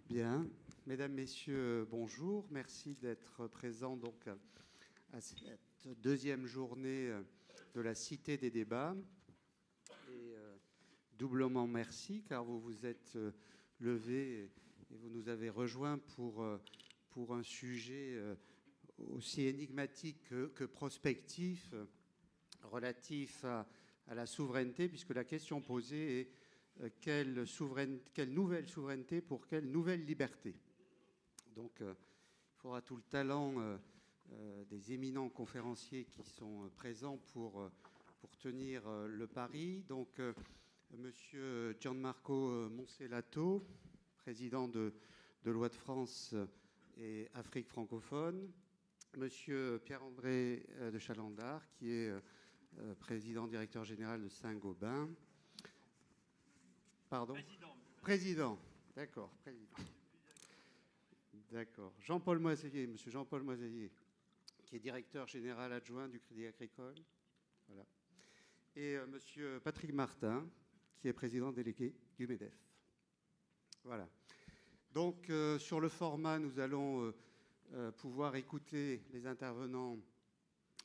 Bien. Mesdames, Messieurs, bonjour. Merci d'être présents donc à cette deuxième journée de la Cité des débats. Et doublement merci car vous vous êtes levés et vous nous avez rejoints pour un sujet aussi énigmatique que prospectif relatif à la souveraineté, puisque la question posée est quelle nouvelle souveraineté pour quelle nouvelle liberté. Donc il faudra tout le talent des éminents conférenciers qui sont présents pour tenir le pari. Donc Monsieur Gianmarco Monsellato, président de Loi de France et Afrique francophone, Monsieur Pierre-André de Chalandard, qui est président directeur général de Saint-Gobain. Pardon ? Président. D'accord, président. D'accord. Jean-Paul Moiselier, monsieur Jean-Paul Moiselier, qui est directeur général adjoint du Crédit Agricole. Voilà. Et monsieur Patrick Martin, qui est président délégué du MEDEF. Voilà. Donc, sur le format, nous allons pouvoir écouter les intervenants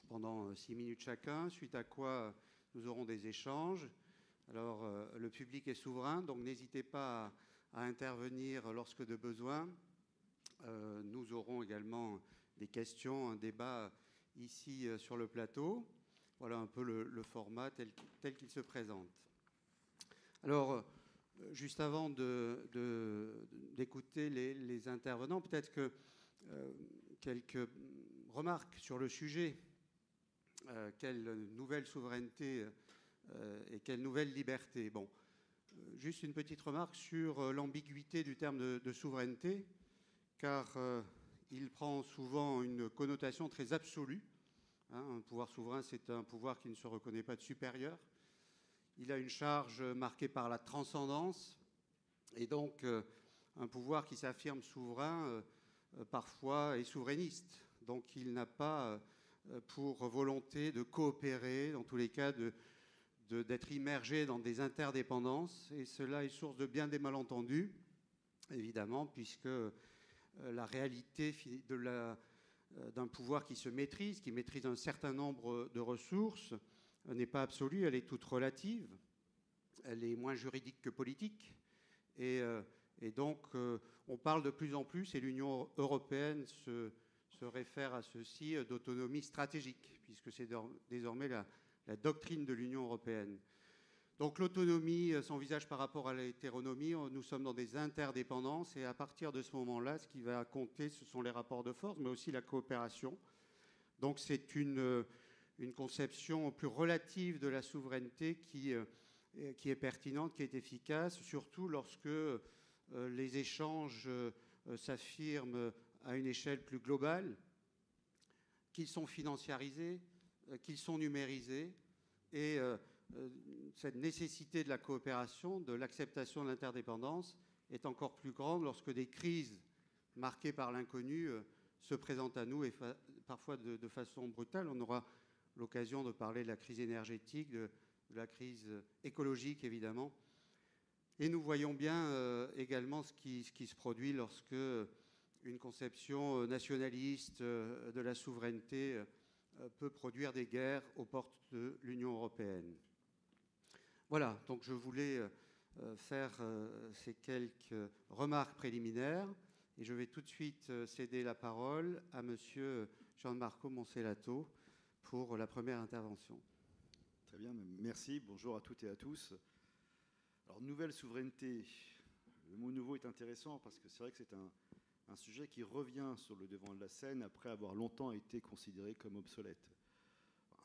pendant 6 minutes chacun, suite à quoi nous aurons des échanges. Alors, le public est souverain, donc n'hésitez pas à intervenir lorsque de besoin. Nous aurons également des questions, un débat ici sur le plateau. Voilà un peu le format tel qu'il se présente. Alors, juste avant d'écouter les intervenants, peut-être que quelques remarques sur le sujet. Quelle nouvelle souveraineté et quelle nouvelle liberté. Bon, juste une petite remarque sur l'ambiguïté du terme de souveraineté, car il prend souvent une connotation très absolue. Un pouvoir souverain, c'est un pouvoir qui ne se reconnaît pas de supérieur. Il a une charge marquée par la transcendance, et donc un pouvoir qui s'affirme souverain, parfois est souverainiste. Donc il n'a pas pour volonté de coopérer, dans tous les cas d'être immergé dans des interdépendances, et cela est source de bien des malentendus, évidemment, puisque la réalité d'un pouvoir qui se maîtrise, qui maîtrise un certain nombre de ressources, n'est pas absolue, elle est toute relative, elle est moins juridique que politique, et donc on parle de plus en plus, et l'Union européenne se réfère à ceci, d'autonomie stratégique, puisque c'est désormais la doctrine de l'Union européenne. Donc l'autonomie s'envisage par rapport à l'hétéronomie. Nous sommes dans des interdépendances, et à partir de ce moment-là, ce qui va compter, ce sont les rapports de force, mais aussi la coopération. Donc c'est une conception plus relative de la souveraineté qui est pertinente, qui est efficace, surtout lorsque les échanges s'affirment à une échelle plus globale, qu'ils sont financiarisés, qu'ils sont numérisés, et cette nécessité de la coopération, de l'acceptation de l'interdépendance est encore plus grande lorsque des crises marquées par l'inconnu se présentent à nous, et parfois de façon brutale. On aura l'occasion de parler de la crise énergétique, de la crise écologique, évidemment. Et nous voyons bien également ce qui se produit lorsque une conception nationaliste de la souveraineté peut produire des guerres aux portes de l'Union européenne. Voilà, donc je voulais faire ces quelques remarques préliminaires, et je vais tout de suite céder la parole à monsieur Gianmarco Monsellato pour la première intervention. Très bien, merci, bonjour à toutes et à tous. Alors, nouvelle souveraineté, le mot nouveau est intéressant parce que c'est vrai que c'est un sujet qui revient sur le devant de la scène après avoir longtemps été considéré comme obsolète.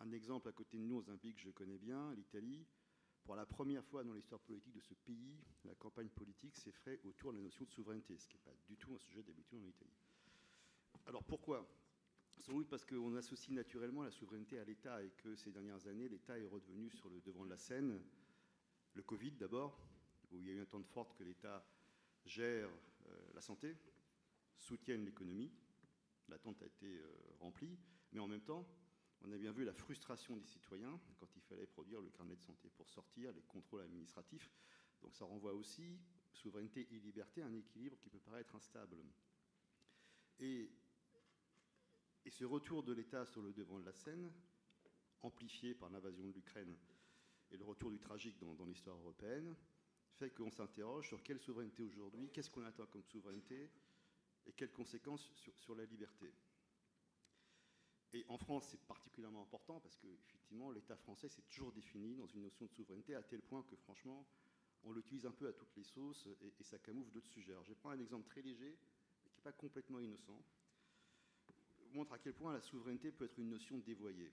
Un exemple à côté de nous, dans un pays que je connais bien, l'Italie. Pour la première fois dans l'histoire politique de ce pays, la campagne politique s'est faite autour de la notion de souveraineté, ce qui n'est pas du tout un sujet d'habitude en Italie. Alors pourquoi ? Sans doute parce qu'on associe naturellement la souveraineté à l'État et que ces dernières années, l'État est redevenu sur le devant de la scène. Le Covid d'abord, où il y a eu un temps de forte que l'État gère la santé, soutienne l'économie. L'attente a été remplie, mais en même temps, on a bien vu la frustration des citoyens quand il fallait produire le carnet de santé pour sortir, les contrôles administratifs. Donc ça renvoie aussi, souveraineté et liberté, à un équilibre qui peut paraître instable. Et ce retour de l'État sur le devant de la scène, amplifié par l'invasion de l'Ukraine et le retour du tragique dans l'histoire européenne, fait qu'on s'interroge sur quelle souveraineté aujourd'hui, qu'est-ce qu'on attend comme souveraineté et quelles conséquences sur la liberté. Et en France, c'est particulièrement important parce que, effectivement, l'État français s'est toujours défini dans une notion de souveraineté à tel point que, franchement, on l'utilise un peu à toutes les sauces et ça camoufle d'autres sujets. Alors, je vais prendre un exemple très léger, mais qui n'est pas complètement innocent. Montre à quel point la souveraineté peut être une notion dévoyée.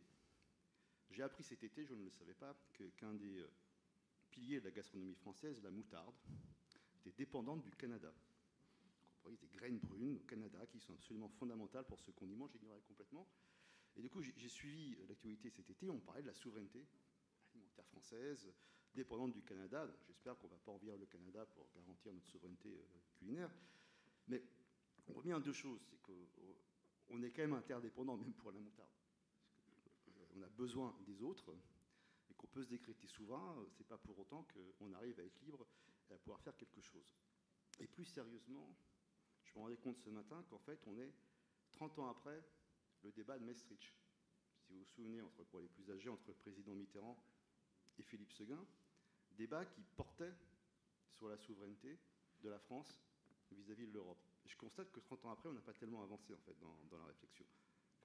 J'ai appris cet été, je ne le savais pas, qu'un des piliers de la gastronomie française, la moutarde, était dépendante du Canada. Vous voyez, des graines brunes au Canada qui sont absolument fondamentales pour ce condiment, j'ignorais complètement. Et du coup, j'ai suivi l'actualité cet été, on parlait de la souveraineté alimentaire française, dépendante du Canada. J'espère qu'on ne va pas envahir le Canada pour garantir notre souveraineté culinaire. Mais on revient à deux choses, c'est qu'on est quand même interdépendant, même pour la moutarde. On a besoin des autres et qu'on peut se décréter souverain, ce n'est pas pour autant qu'on arrive à être libre et à pouvoir faire quelque chose. Et plus sérieusement, je me rendais compte ce matin qu'en fait, on est 30 ans après le débat de Maastricht. Si vous vous souvenez, pour les plus âgés, entre le président Mitterrand et Philippe Séguin, débat qui portait sur la souveraineté de la France vis-à-vis de l'Europe. Et je constate que 30 ans après, on n'a pas tellement avancé en fait dans la réflexion.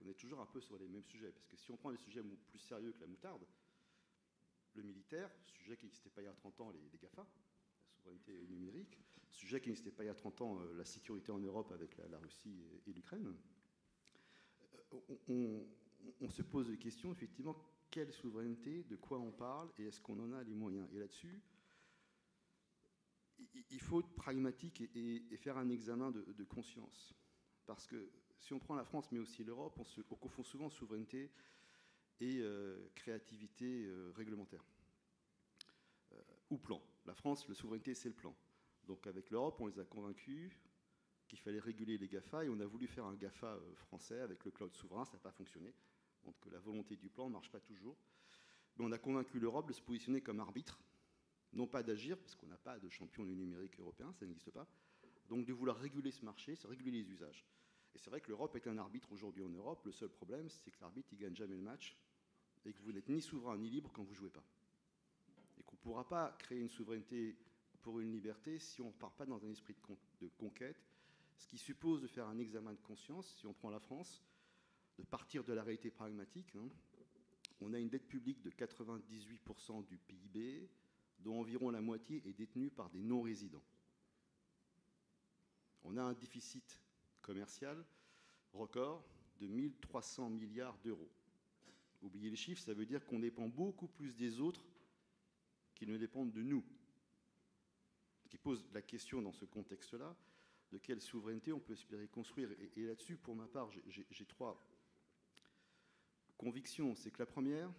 On est toujours un peu sur les mêmes sujets. Parce que si on prend des sujets plus sérieux que la moutarde, le militaire, sujet qui n'existait pas il y a 30 ans, les GAFA, la souveraineté numérique, sujet qui n'existait pas il y a 30 ans, la sécurité en Europe avec la Russie et l'Ukraine, on se pose des questions, effectivement, quelle souveraineté, de quoi on parle et est-ce qu'on en a les moyens. Et là-dessus, il faut être pragmatique et faire un examen de conscience. Parce que si on prend la France, mais aussi l'Europe, on confond souvent souveraineté et créativité réglementaire. Ou plan. La France, la souveraineté, c'est le plan. Donc avec l'Europe, on les a convaincus qu'il fallait réguler les GAFA et on a voulu faire un GAFA français avec le cloud souverain, ça n'a pas fonctionné. Donc que la volonté du plan ne marche pas toujours. Mais on a convaincu l'Europe de se positionner comme arbitre, non pas d'agir, parce qu'on n'a pas de champion du numérique européen, ça n'existe pas. Donc de vouloir réguler ce marché, c'est réguler les usages. Et c'est vrai que l'Europe est un arbitre aujourd'hui en Europe. Le seul problème, c'est que l'arbitre, il ne gagne jamais le match et que vous n'êtes ni souverain ni libre quand vous ne jouez pas. Et qu'on ne pourra pas créer une souveraineté pour une liberté si on ne part pas dans un esprit de conquête, ce qui suppose de faire un examen de conscience, si on prend la France, de partir de la réalité pragmatique. On a une dette publique de 98% du PIB, dont environ la moitié est détenue par des non-résidents. On a un déficit commercial record de 1300 milliards d'euros. Oubliez les chiffres, ça veut dire qu'on dépend beaucoup plus des autres qu'ils ne dépendent de nous. Ce qui pose la question dans ce contexte-là, de quelle souveraineté on peut espérer construire. Et là-dessus, pour ma part, j'ai trois convictions. C'est que la première,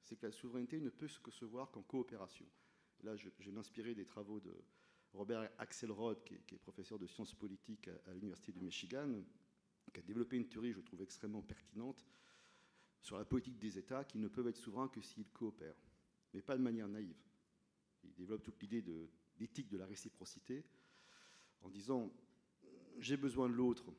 c'est que la souveraineté ne peut se concevoir qu'en coopération. Là, je vais m'inspirer des travaux de Robert Axelrod, qui est professeur de sciences politiques à l'Université du Michigan, qui a développé une théorie, je trouve, extrêmement pertinente sur la politique des États qui ne peuvent être souverains que s'ils coopèrent, mais pas de manière naïve. Il développe toute l'idée d'éthique de la réciprocité en disant « j'ai besoin de l'autre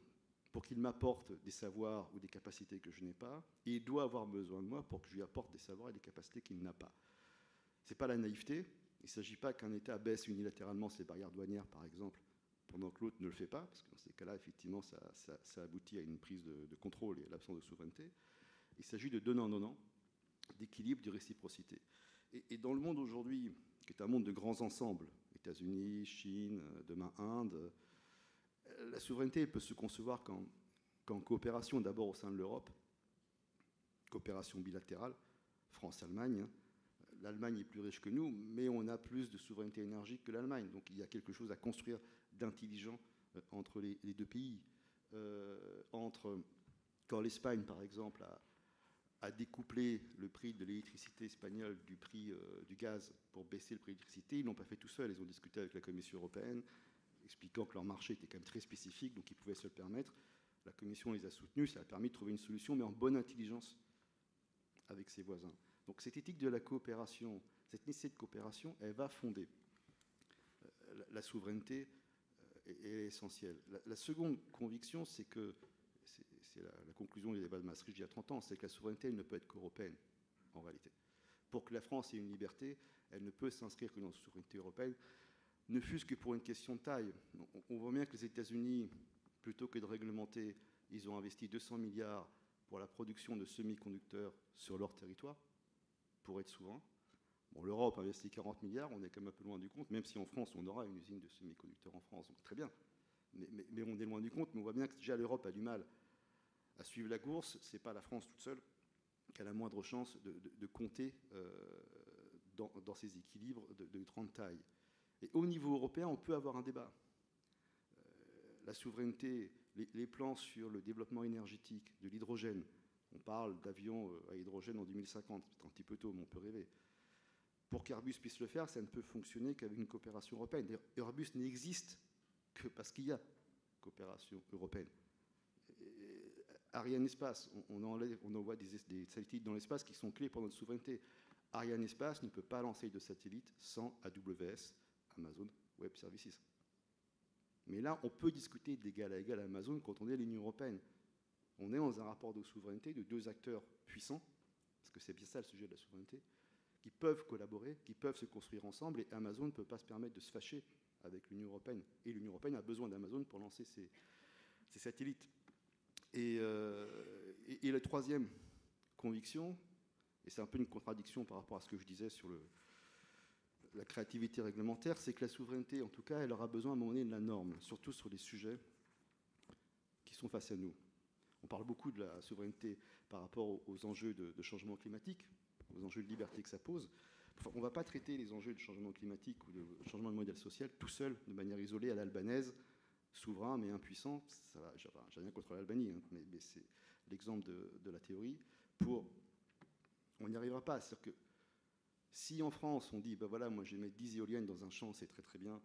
pour qu'il m'apporte des savoirs ou des capacités que je n'ai pas, et il doit avoir besoin de moi pour que je lui apporte des savoirs et des capacités qu'il n'a pas. » Ce n'est pas la naïveté. Il ne s'agit pas qu'un État baisse unilatéralement ses barrières douanières, par exemple, pendant que l'autre ne le fait pas, parce que dans ces cas-là, effectivement, ça aboutit à une prise de contrôle et à l'absence de souveraineté. Il s'agit de donnant-donnant, d'équilibre, de réciprocité. Et dans le monde aujourd'hui, qui est un monde de grands ensembles, États-Unis, Chine, demain Inde, la souveraineté peut se concevoir qu'en coopération, d'abord au sein de l'Europe, coopération bilatérale, France-Allemagne. L'Allemagne est plus riche que nous, mais on a plus de souveraineté énergique que l'Allemagne. Donc il y a quelque chose à construire d'intelligent entre les deux pays. quand l'Espagne, par exemple, a découplé le prix de l'électricité espagnole du prix du gaz pour baisser le prix de l'électricité, ils ne l'ont pas fait tout seuls. Ils ont discuté avec la Commission européenne, expliquant que leur marché était quand même très spécifique, donc ils pouvaient se le permettre. La Commission les a soutenus, ça a permis de trouver une solution, mais en bonne intelligence avec ses voisins. Donc cette éthique de la coopération, cette nécessité de coopération, elle va fonder la souveraineté est essentielle. La seconde conviction, c'est que, c'est la conclusion du débat de Maastricht il y a 30 ans, c'est que la souveraineté, elle ne peut être qu'européenne, en réalité. Pour que la France ait une liberté, elle ne peut s'inscrire que dans la souveraineté européenne, ne fût-ce que pour une question de taille. On voit bien que les États-Unis, plutôt que de réglementer, ils ont investi 200 milliards pour la production de semi-conducteurs sur leur territoire, pour être souverain. Bon, l'Europe investit 40 milliards, on est quand même un peu loin du compte, même si en France, on aura une usine de semi-conducteurs en France, donc très bien. Mais on est loin du compte, mais on voit bien que déjà l'Europe a du mal à suivre la course. Ce n'est pas la France toute seule qui a la moindre chance de compter dans ces équilibres de grande taille. Et au niveau européen, on peut avoir un débat. La souveraineté, les plans sur le développement énergétique, de l'hydrogène, on parle d'avions à hydrogène en 2050, c'est un petit peu tôt, mais on peut rêver. Pour qu'Airbus puisse le faire, ça ne peut fonctionner qu'avec une coopération européenne. D'ailleurs, Airbus n'existe que parce qu'il y a coopération européenne. Ariane Espace, on envoie des satellites dans l'espace qui sont clés pour notre souveraineté. Ariane Espace ne peut pas lancer de satellites sans AWS, Amazon Web Services. Mais là, on peut discuter d'égal à égal à Amazon quand on est l'Union européenne. On est dans un rapport de souveraineté de deux acteurs puissants, parce que c'est bien ça le sujet de la souveraineté, qui peuvent collaborer, qui peuvent se construire ensemble, et Amazon ne peut pas se permettre de se fâcher avec l'Union européenne. Et l'Union européenne a besoin d'Amazon pour lancer ses satellites. Et la troisième conviction, et c'est un peu une contradiction par rapport à ce que je disais sur la créativité réglementaire, c'est que la souveraineté, en tout cas, elle aura besoin à un moment donné de la norme, surtout sur les sujets qui sont face à nous. On parle beaucoup de la souveraineté par rapport aux enjeux de changement climatique, aux enjeux de liberté que ça pose. Enfin, on ne va pas traiter les enjeux de changement climatique ou de changement de modèle social tout seul, de manière isolée, à l'albanaise, souverain mais impuissant. J'ai rien contre l'Albanie, hein, mais c'est l'exemple de la théorie. On n'y arrivera pas. C'est-à-dire que si en France on dit, ben voilà, moi je vais mettre 10 éoliennes dans un champ, c'est très très bien,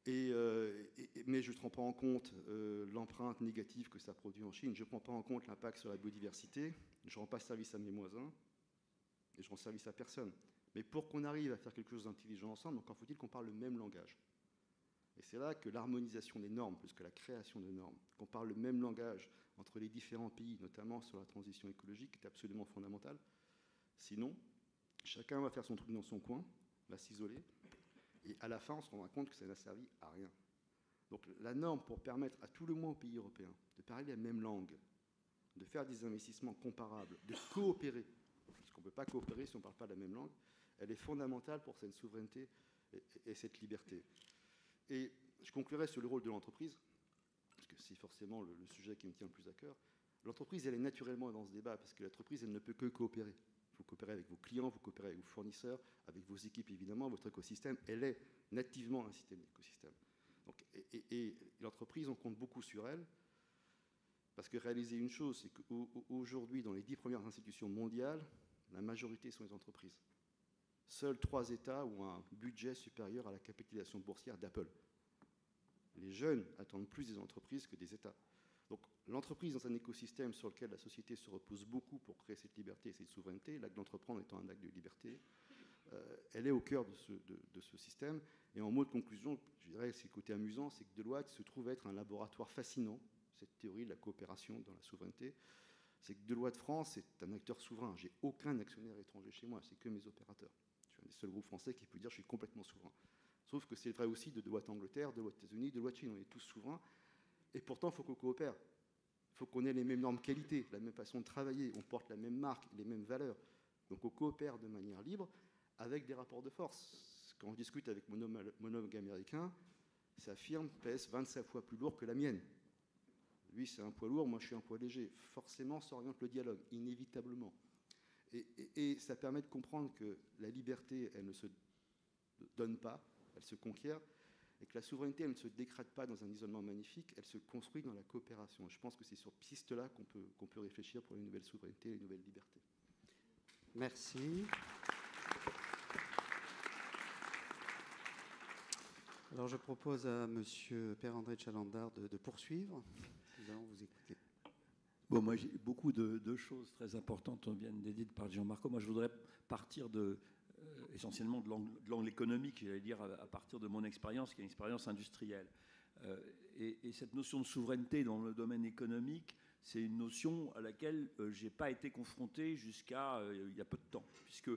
mais je ne prends pas en compte l'empreinte négative que ça produit en Chine, je ne prends pas en compte l'impact sur la biodiversité, je ne rends pas service à mes voisins, et je rends service à personne. Mais pour qu'on arrive à faire quelque chose d'intelligent ensemble, encore faut-il qu'on parle le même langage. Et c'est là que l'harmonisation des normes, plus que la création de normes, qu'on parle le même langage entre les différents pays, notamment sur la transition écologique, est absolument fondamental. Sinon, chacun va faire son truc dans son coin, va s'isoler, et à la fin, on se rendra compte que ça n'a servi à rien. Donc la norme pour permettre à tout le moins aux pays européens de parler la même langue, de faire des investissements comparables, de coopérer, parce qu'on ne peut pas coopérer si on ne parle pas la même langue, elle est fondamentale pour cette souveraineté et cette liberté. Et je conclurai sur le rôle de l'entreprise, parce que c'est forcément le sujet qui me tient le plus à cœur. L'entreprise, elle est naturellement dans ce débat, parce que l'entreprise, elle ne peut que coopérer. Vous coopérez avec vos clients, vous coopérez avec vos fournisseurs, avec vos équipes évidemment, votre écosystème, elle est nativement un système d'écosystème. Donc, et l'entreprise, on compte beaucoup sur elle, parce que réaliser une chose, c'est qu'aujourd'hui, dans les 10 premières institutions mondiales, la majorité sont les entreprises. Seuls 3 États ont un budget supérieur à la capitalisation boursière d'Apple. Les jeunes attendent plus des entreprises que des États. Donc l'entreprise dans un écosystème sur lequel la société se repose beaucoup pour créer cette liberté et cette souveraineté, l'acte d'entreprendre étant un acte de liberté, elle est au cœur de ce système. Et en mot de conclusion, je dirais que c'est le côté amusant, c'est que Deloitte se trouve être un laboratoire fascinant, cette théorie de la coopération dans la souveraineté. C'est que Deloitte France est un acteur souverain. J'ai aucun actionnaire étranger chez moi, c'est que mes opérateurs. Je suis un des seuls groupes français qui peut dire que je suis complètement souverain. Sauf que c'est vrai aussi de Deloitte Angleterre, Deloitte États-Unis, Deloitte Chine, on est tous souverains. Et pourtant, il faut qu'on coopère. Il faut qu'on ait les mêmes normes qualité, la même façon de travailler, on porte la même marque, les mêmes valeurs. Donc on coopère de manière libre avec des rapports de force. Quand je discute avec mon homologue américain, sa firme pèse 25 fois plus lourd que la mienne. Lui, c'est un poids lourd, moi je suis un poids léger. Forcément, s'oriente le dialogue, inévitablement. Et ça permet de comprendre que la liberté, elle ne se donne pas, elle se conquiert. et que la souveraineté, elle ne se décrète pas dans un isolement magnifique, elle se construit dans la coopération. Je pense que c'est sur piste-là qu'on peut réfléchir pour les nouvelles souverainetés et les nouvelles libertés. Merci. Alors je propose à M. Pierre-André Tchalandard de poursuivre. Nous allons vous écouter. Bon, moi j'ai beaucoup de choses très importantes viennent d'être dites par Gianmarco. Moi je voudrais partir essentiellement de l'angle économique, j'allais dire à partir de mon expérience, qui est une expérience industrielle. Et cette notion de souveraineté dans le domaine économique, c'est une notion à laquelle je n'ai pas été confronté jusqu'à il y a peu de temps, puisque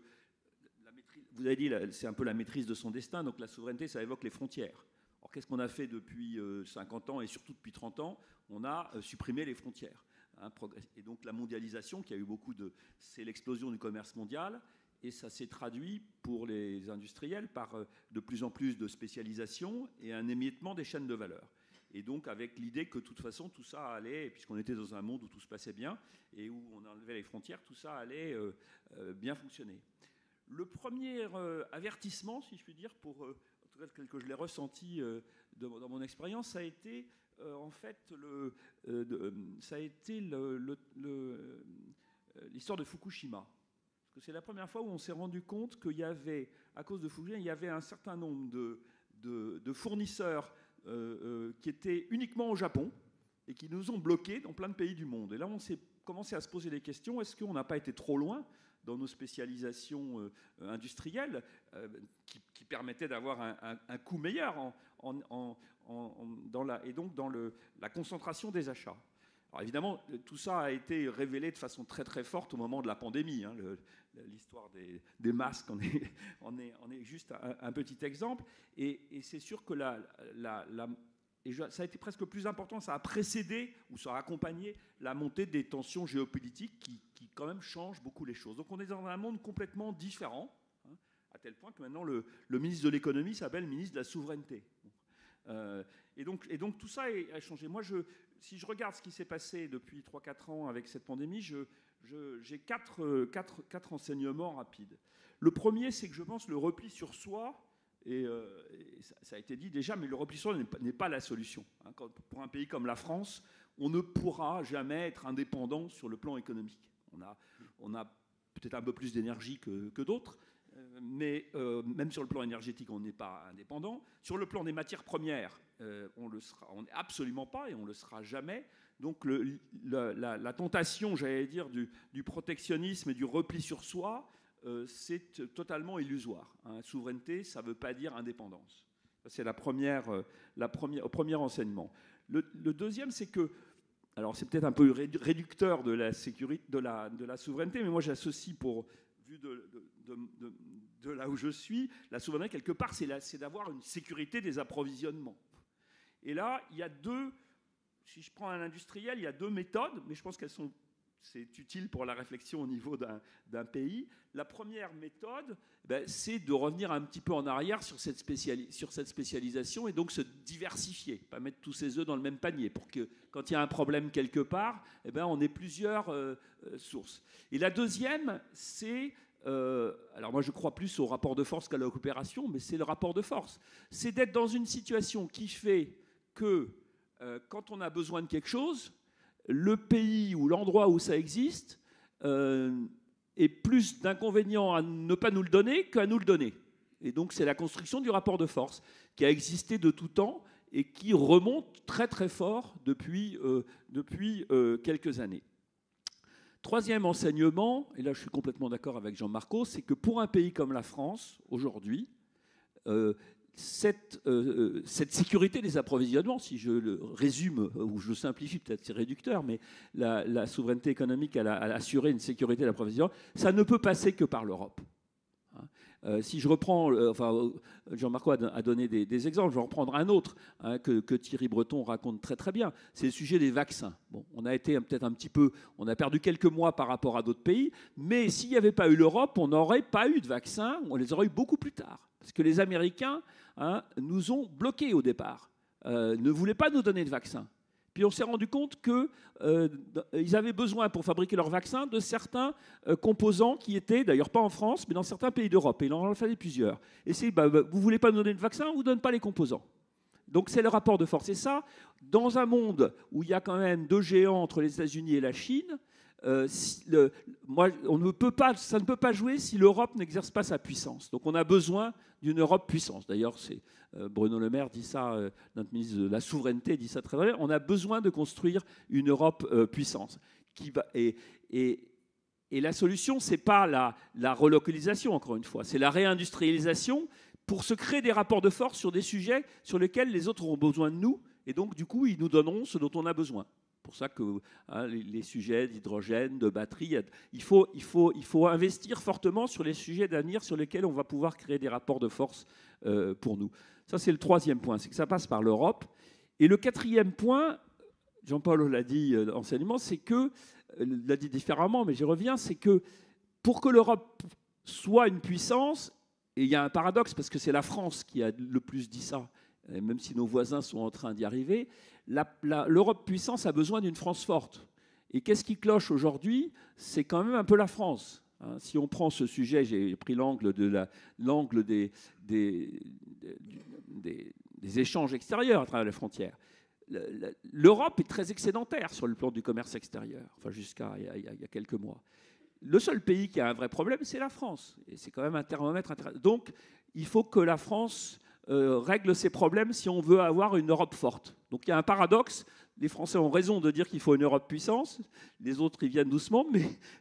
vous avez dit, c'est un peu la maîtrise de son destin, donc la souveraineté, ça évoque les frontières. Alors qu'est-ce qu'on a fait depuis 50 ans et surtout depuis 30 ans? On a supprimé les frontières. Et donc la mondialisation, qui a eu c'est l'explosion du commerce mondial, et ça s'est traduit pour les industriels par de plus en plus de spécialisation et un émiettement des chaînes de valeur. Et donc avec l'idée que de toute façon tout ça allait, puisqu'on était dans un monde où tout se passait bien et où on enlevait les frontières, tout ça allait bien fonctionner. Le premier avertissement, si je puis dire, en tout cas tel que je l'ai ressenti dans mon expérience, ça a été en fait l'histoire de Fukushima. Parce que c'est la première fois où on s'est rendu compte qu'il y avait, à cause de Fukushima, il y avait un certain nombre de fournisseurs qui étaient uniquement au Japon et qui nous ont bloqués dans plein de pays du monde. Et là, on s'est commencé à se poser des questions. Est-ce qu'on n'a pas été trop loin dans nos spécialisations industrielles qui permettaient d'avoir un coût meilleur et donc dans la concentration des achats? Alors évidemment, tout ça a été révélé de façon très très forte au moment de la pandémie. L'histoire des masques en est juste un petit exemple. Et c'est sûr que ça a été presque plus important, ça a précédé ou ça a accompagné la montée des tensions géopolitiques qui quand même changent beaucoup les choses. Donc on est dans un monde complètement différent, à tel point que maintenant le ministre de l'économie s'appelle ministre de la souveraineté. Et donc tout ça a changé. Moi, si je regarde ce qui s'est passé depuis 3-4 ans avec cette pandémie, j'ai quatre enseignements rapides. Le premier, c'est que je pense le repli sur soi, et ça a été dit déjà, mais le repli sur soi n'est pas la solution. Pour un pays comme la France, on ne pourra jamais être indépendant sur le plan économique. On a peut-être un peu plus d'énergie que d'autres, mais même sur le plan énergétique, on n'est pas indépendant. Sur le plan des matières premières, on n'est absolument pas et on ne le sera jamais. Donc la tentation, j'allais dire, du protectionnisme et du repli sur soi, c'est totalement illusoire. Souveraineté, ça ne veut pas dire indépendance. Ça, c'est au premier enseignement. Le deuxième, c'est que, alors c'est peut-être un peu réducteur de la sécurité, de la souveraineté, mais moi j'associe, vu de là où je suis, la souveraineté quelque part, c'est d'avoir une sécurité des approvisionnements. Et là, il y a si je prends un industriel, il y a deux méthodes, mais je pense c'est utile pour la réflexion au niveau d'un pays. La première méthode, c'est de revenir un petit peu en arrière sur cette spécialisation et donc se diversifier, pas mettre tous ses œufs dans le même panier pour que quand il y a un problème quelque part, on ait plusieurs sources. Et la deuxième, c'est, alors moi je crois plus au rapport de force qu'à la coopération, mais c'est le rapport de force. C'est d'être dans une situation qui fait que quand on a besoin de quelque chose, le pays ou l'endroit où ça existe est plus d'inconvénients à ne pas nous le donner qu'à nous le donner. Et donc c'est la construction du rapport de force qui a existé de tout temps et qui remonte très très fort depuis quelques années. Troisième enseignement, et là je suis complètement d'accord avec Gianmarco, c'est que pour un pays comme la France, aujourd'hui, cette sécurité des approvisionnements, si je le résume ou je le simplifie, peut-être c'est réducteur, mais la souveraineté économique, elle a assuré une sécurité d'approvisionnement, ça ne peut passer que par l'Europe. Si je reprends, Gianmarco a donné des exemples, je vais en reprendre un autre que Thierry Breton raconte très très bien, c'est le sujet des vaccins. Bon, on a été peut-être un petit peu, on a perdu quelques mois par rapport à d'autres pays, mais s'il n'y avait pas eu l'Europe, on n'aurait pas eu de vaccins, on les aurait eu beaucoup plus tard. Parce que les Américains nous ont bloqués au départ, ne voulaient pas nous donner de vaccins. Puis on s'est rendu compte qu'ils avaient besoin pour fabriquer leurs vaccins de certains composants qui étaient, d'ailleurs pas en France, mais dans certains pays d'Europe. Et il en fallait plusieurs. Et c'est, vous ne voulez pas nous donner de vaccins, on ne vous donne pas les composants. Donc c'est le rapport de force. Et ça, dans un monde où il y a quand même deux géants entre les États-Unis et la Chine, ça ne peut pas jouer si l'Europe n'exerce pas sa puissance. Donc on a besoin d'une Europe puissance. D'ailleurs, Bruno Le Maire dit ça, notre ministre de la Souveraineté dit ça très bien. On a besoin de construire une Europe puissance. Et la solution, ce n'est pas la relocalisation, encore une fois, c'est la réindustrialisation pour se créer des rapports de force sur des sujets sur lesquels les autres auront besoin de nous. Et donc, du coup, ils nous donneront ce dont on a besoin. C'est pour ça que les sujets d'hydrogène, de batterie, il faut investir fortement sur les sujets d'avenir sur lesquels on va pouvoir créer des rapports de force pour nous. Ça, c'est le troisième point, c'est que ça passe par l'Europe. Et le quatrième point, Jean-Paul l'a dit enseignement, c'est que, l'a dit différemment, mais j'y reviens, c'est que pour que l'Europe soit une puissance, et il y a un paradoxe, parce que c'est la France qui a le plus dit ça, même si nos voisins sont en train d'y arriver, l'Europe puissance a besoin d'une France forte. Et qu'est-ce qui cloche aujourd'hui? C'est quand même un peu la France. Si on prend ce sujet, j'ai pris l'angle des échanges extérieurs à travers les frontières. L'Europe est très excédentaire sur le plan du commerce extérieur, enfin jusqu'à il y a quelques mois. Le seul pays qui a un vrai problème, c'est la France. Et c'est quand même un thermomètre intéressant. Donc, il faut que la France règle ses problèmes si on veut avoir une Europe forte. Donc, il y a un paradoxe. Les Français ont raison de dire qu'il faut une Europe puissance. Les autres, ils viennent doucement.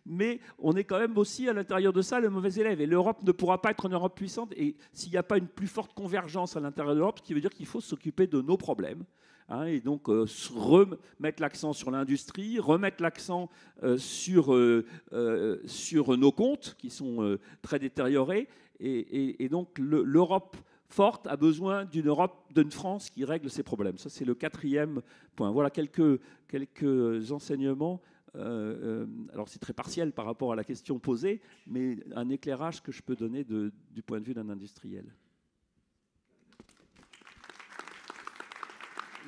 Mais on est quand même aussi, à l'intérieur de ça, le mauvais élève. Et l'Europe ne pourra pas être une Europe puissante. Et s'il n'y a pas une plus forte convergence à l'intérieur de l'Europe, ce qui veut dire qu'il faut s'occuper de nos problèmes. Et donc remettre l'accent sur l'industrie, remettre l'accent sur nos comptes qui sont très détériorés. Et donc l'Europe forte a besoin d'une France qui règle ses problèmes. Ça, c'est le quatrième point. Voilà quelques enseignements. Alors c'est très partiel par rapport à la question posée, mais un éclairage que je peux donner du point de vue d'un industriel.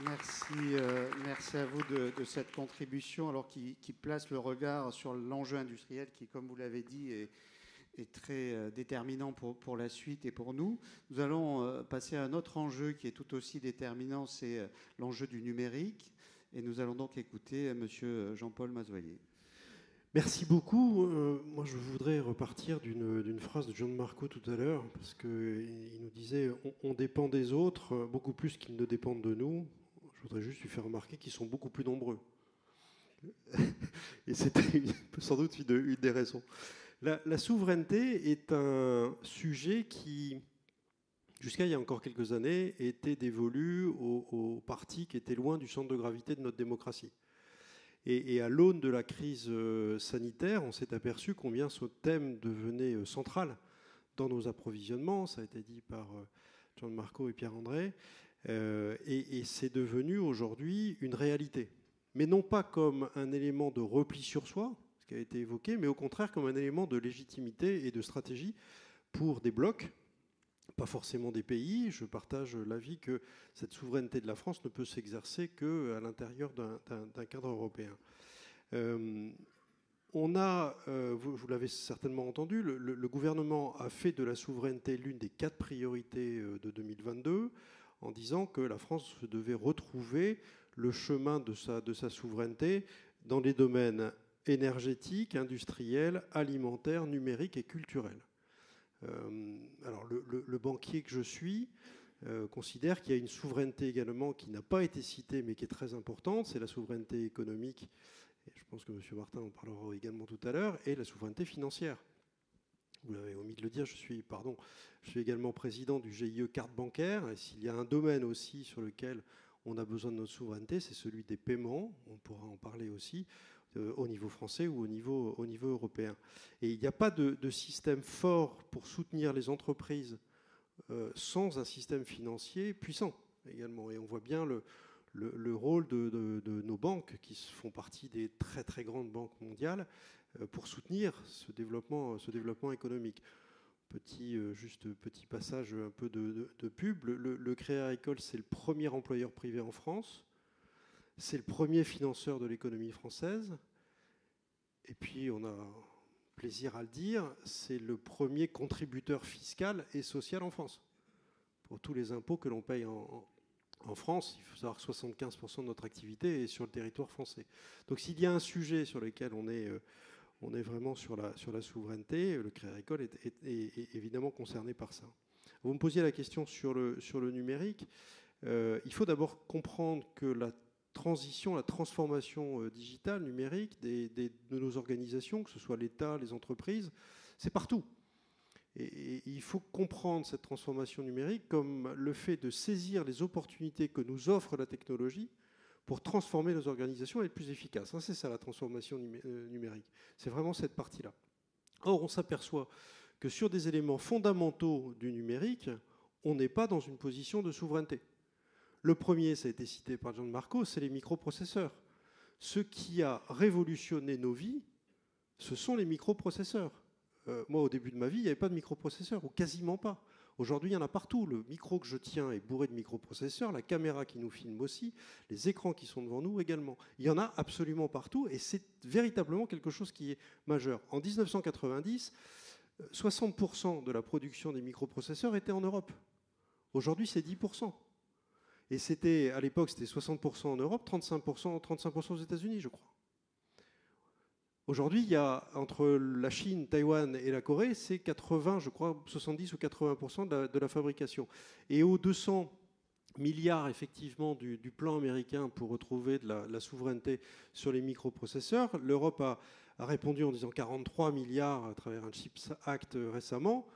Merci à vous de cette contribution, alors qui place le regard sur l'enjeu industriel qui, comme vous l'avez dit, est très déterminant pour la suite et pour nous. Nous allons passer à un autre enjeu qui est tout aussi déterminant, c'est l'enjeu du numérique. Et nous allons donc écouter M. Jean-Paul Mazoyer. Merci beaucoup. Moi, je voudrais repartir d'une phrase de John Marco tout à l'heure, parce qu'il nous disait on dépend des autres beaucoup plus qu'ils ne dépendent de nous. Je voudrais juste lui faire remarquer qu'ils sont beaucoup plus nombreux. Et c'était sans doute une des raisons. La souveraineté est un sujet qui, jusqu'à il y a encore quelques années, était dévolu aux partis qui étaient loin du centre de gravité de notre démocratie. Et à l'aune de la crise sanitaire, on s'est aperçu combien ce thème devenait central dans nos approvisionnements. Ça a été dit par John Marco et Pierre-André. Et c'est devenu aujourd'hui une réalité. Mais non pas comme un élément de repli sur soi, ce qui a été évoqué, mais au contraire comme un élément de légitimité et de stratégie pour des blocs, pas forcément des pays. Je partage l'avis que cette souveraineté de la France ne peut s'exercer qu'à l'intérieur d'un cadre européen. Vous l'avez certainement entendu, le gouvernement a fait de la souveraineté l'une des 4 priorités de 2022, en disant que la France devait retrouver le chemin de sa souveraineté dans les domaines énergétiques, industriels, alimentaires, numériques et culturels. Alors le banquier que je suis considère qu'il y a une souveraineté également qui n'a pas été citée mais qui est très importante, c'est la souveraineté économique, et je pense que M. Martin en parlera également tout à l'heure, et la souveraineté financière. Vous l'avez omis de le dire, je suis également président du GIE Carte Bancaire, et s'il y a un domaine aussi sur lequel on a besoin de notre souveraineté, c'est celui des paiements, on pourra en parler aussi, au niveau français ou au niveau européen. Et il n'y a pas de système fort pour soutenir les entreprises sans un système financier puissant également. Et on voit bien le rôle de nos banques, qui font partie des très très grandes banques mondiales, pour soutenir ce développement économique. Petit passage un peu de pub. Le Crédit Agricole, c'est le premier employeur privé en France. C'est le premier financeur de l'économie française. Et puis, on a plaisir à le dire, c'est le premier contributeur fiscal et social en France, pour tous les impôts que l'on paye en En France, il faut savoir que 75% de notre activité est sur le territoire français. Donc s'il y a un sujet sur lequel on est vraiment sur la souveraineté, le Crédit Agricole est évidemment concerné par ça. Vous me posiez la question sur le numérique. Il faut d'abord comprendre que la transformation digitale, numérique de nos organisations, que ce soit l'État, les entreprises, c'est partout. Et il faut comprendre cette transformation numérique comme le fait de saisir les opportunités que nous offre la technologie pour transformer nos organisations et être plus efficaces. C'est ça la transformation numérique. C'est vraiment cette partie-là. Or, on s'aperçoit que sur des éléments fondamentaux du numérique, on n'est pas dans une position de souveraineté. Le premier, ça a été cité par Gianmarco, c'est les microprocesseurs. Ce qui a révolutionné nos vies, ce sont les microprocesseurs. Moi, au début de ma vie, il n'y avait pas de microprocesseurs, ou quasiment pas. Aujourd'hui, il y en a partout. Le micro que je tiens est bourré de microprocesseurs, la caméra qui nous filme aussi, les écrans qui sont devant nous également. Il y en a absolument partout, et c'est véritablement quelque chose qui est majeur. En 1990, 60% de la production des microprocesseurs était en Europe. Aujourd'hui, c'est 10%. Et à l'époque, c'était 60% en Europe, 35% aux États-Unis, je crois. Aujourd'hui, il y a entre la Chine, Taïwan et la Corée, c'est 80, je crois, 70 ou 80% de la fabrication. Et aux 200 milliards, effectivement, du plan américain pour retrouver de la souveraineté sur les microprocesseurs, l'Europe a répondu en disant 43 milliards à travers un Chips Act récemment.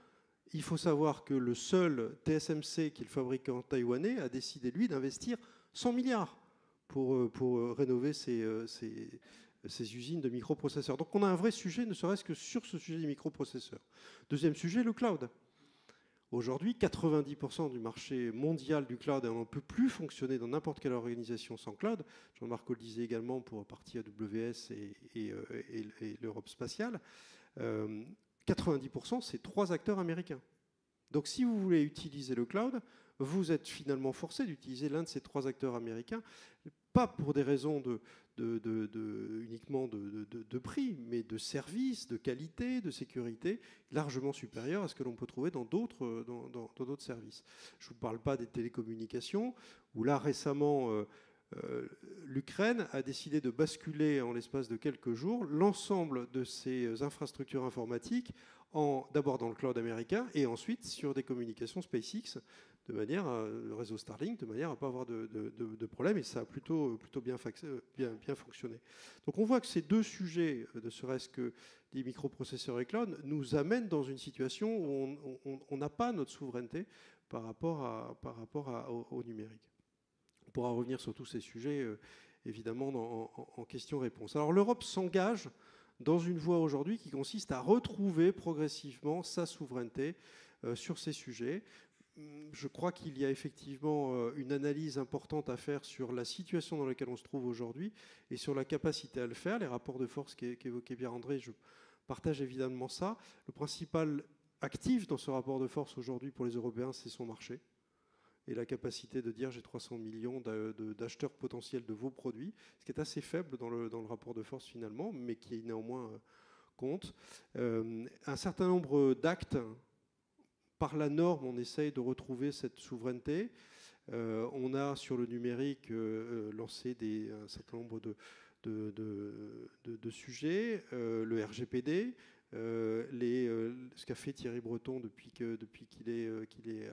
Il faut savoir que le seul TSMC, qui est le fabricant taïwanais, a décidé, lui, d'investir 100 milliards pour rénover ces usines de microprocesseurs. Donc on a un vrai sujet, ne serait-ce que sur ce sujet des microprocesseurs. Deuxième sujet, le cloud. Aujourd'hui, 90% du marché mondial du cloud, et on ne peut plus fonctionner dans n'importe quelle organisation sans cloud. Jean-Marc le disait également pour partie AWS et l'Europe spatiale. 90%, c'est 3 acteurs américains. Donc si vous voulez utiliser le cloud, vous êtes finalement forcé d'utiliser l'un de ces 3 acteurs américains, pas pour des raisons uniquement de prix, mais de service, de qualité, de sécurité, largement supérieure à ce que l'on peut trouver dans d'autres services. Je ne vous parle pas des télécommunications, où là récemment, l'Ukraine a décidé de basculer en l'espace de quelques jours l'ensemble de ses infrastructures informatiques, d'abord dans le cloud américain et ensuite sur des communications SpaceX, le réseau Starlink, de manière à ne pas avoir de problème, et ça a plutôt bien fonctionné. Donc on voit que ces deux sujets, ne serait-ce que les microprocesseurs et cloud, nous amènent dans une situation où on n'a pas notre souveraineté par rapport au numérique. On pourra revenir sur tous ces sujets, évidemment, en question-réponse. Alors l'Europe s'engage dans une voie aujourd'hui qui consiste à retrouver progressivement sa souveraineté sur ces sujets. Je crois qu'il y a effectivement une analyse importante à faire sur la situation dans laquelle on se trouve aujourd'hui et sur la capacité à le faire. Les rapports de force qu'évoquait Pierre-André, je partage évidemment ça. Le principal actif dans ce rapport de force aujourd'hui pour les Européens, c'est son marché et la capacité de dire j'ai 300 millions d'acheteurs potentiels de vos produits, ce qui est assez faible dans le rapport de force finalement, mais qui néanmoins compte. Un certain nombre d'actes. Par la norme, on essaye de retrouver cette souveraineté. On a sur le numérique lancé un certain nombre de sujets, le RGPD, ce qu'a fait Thierry Breton depuis qu'il est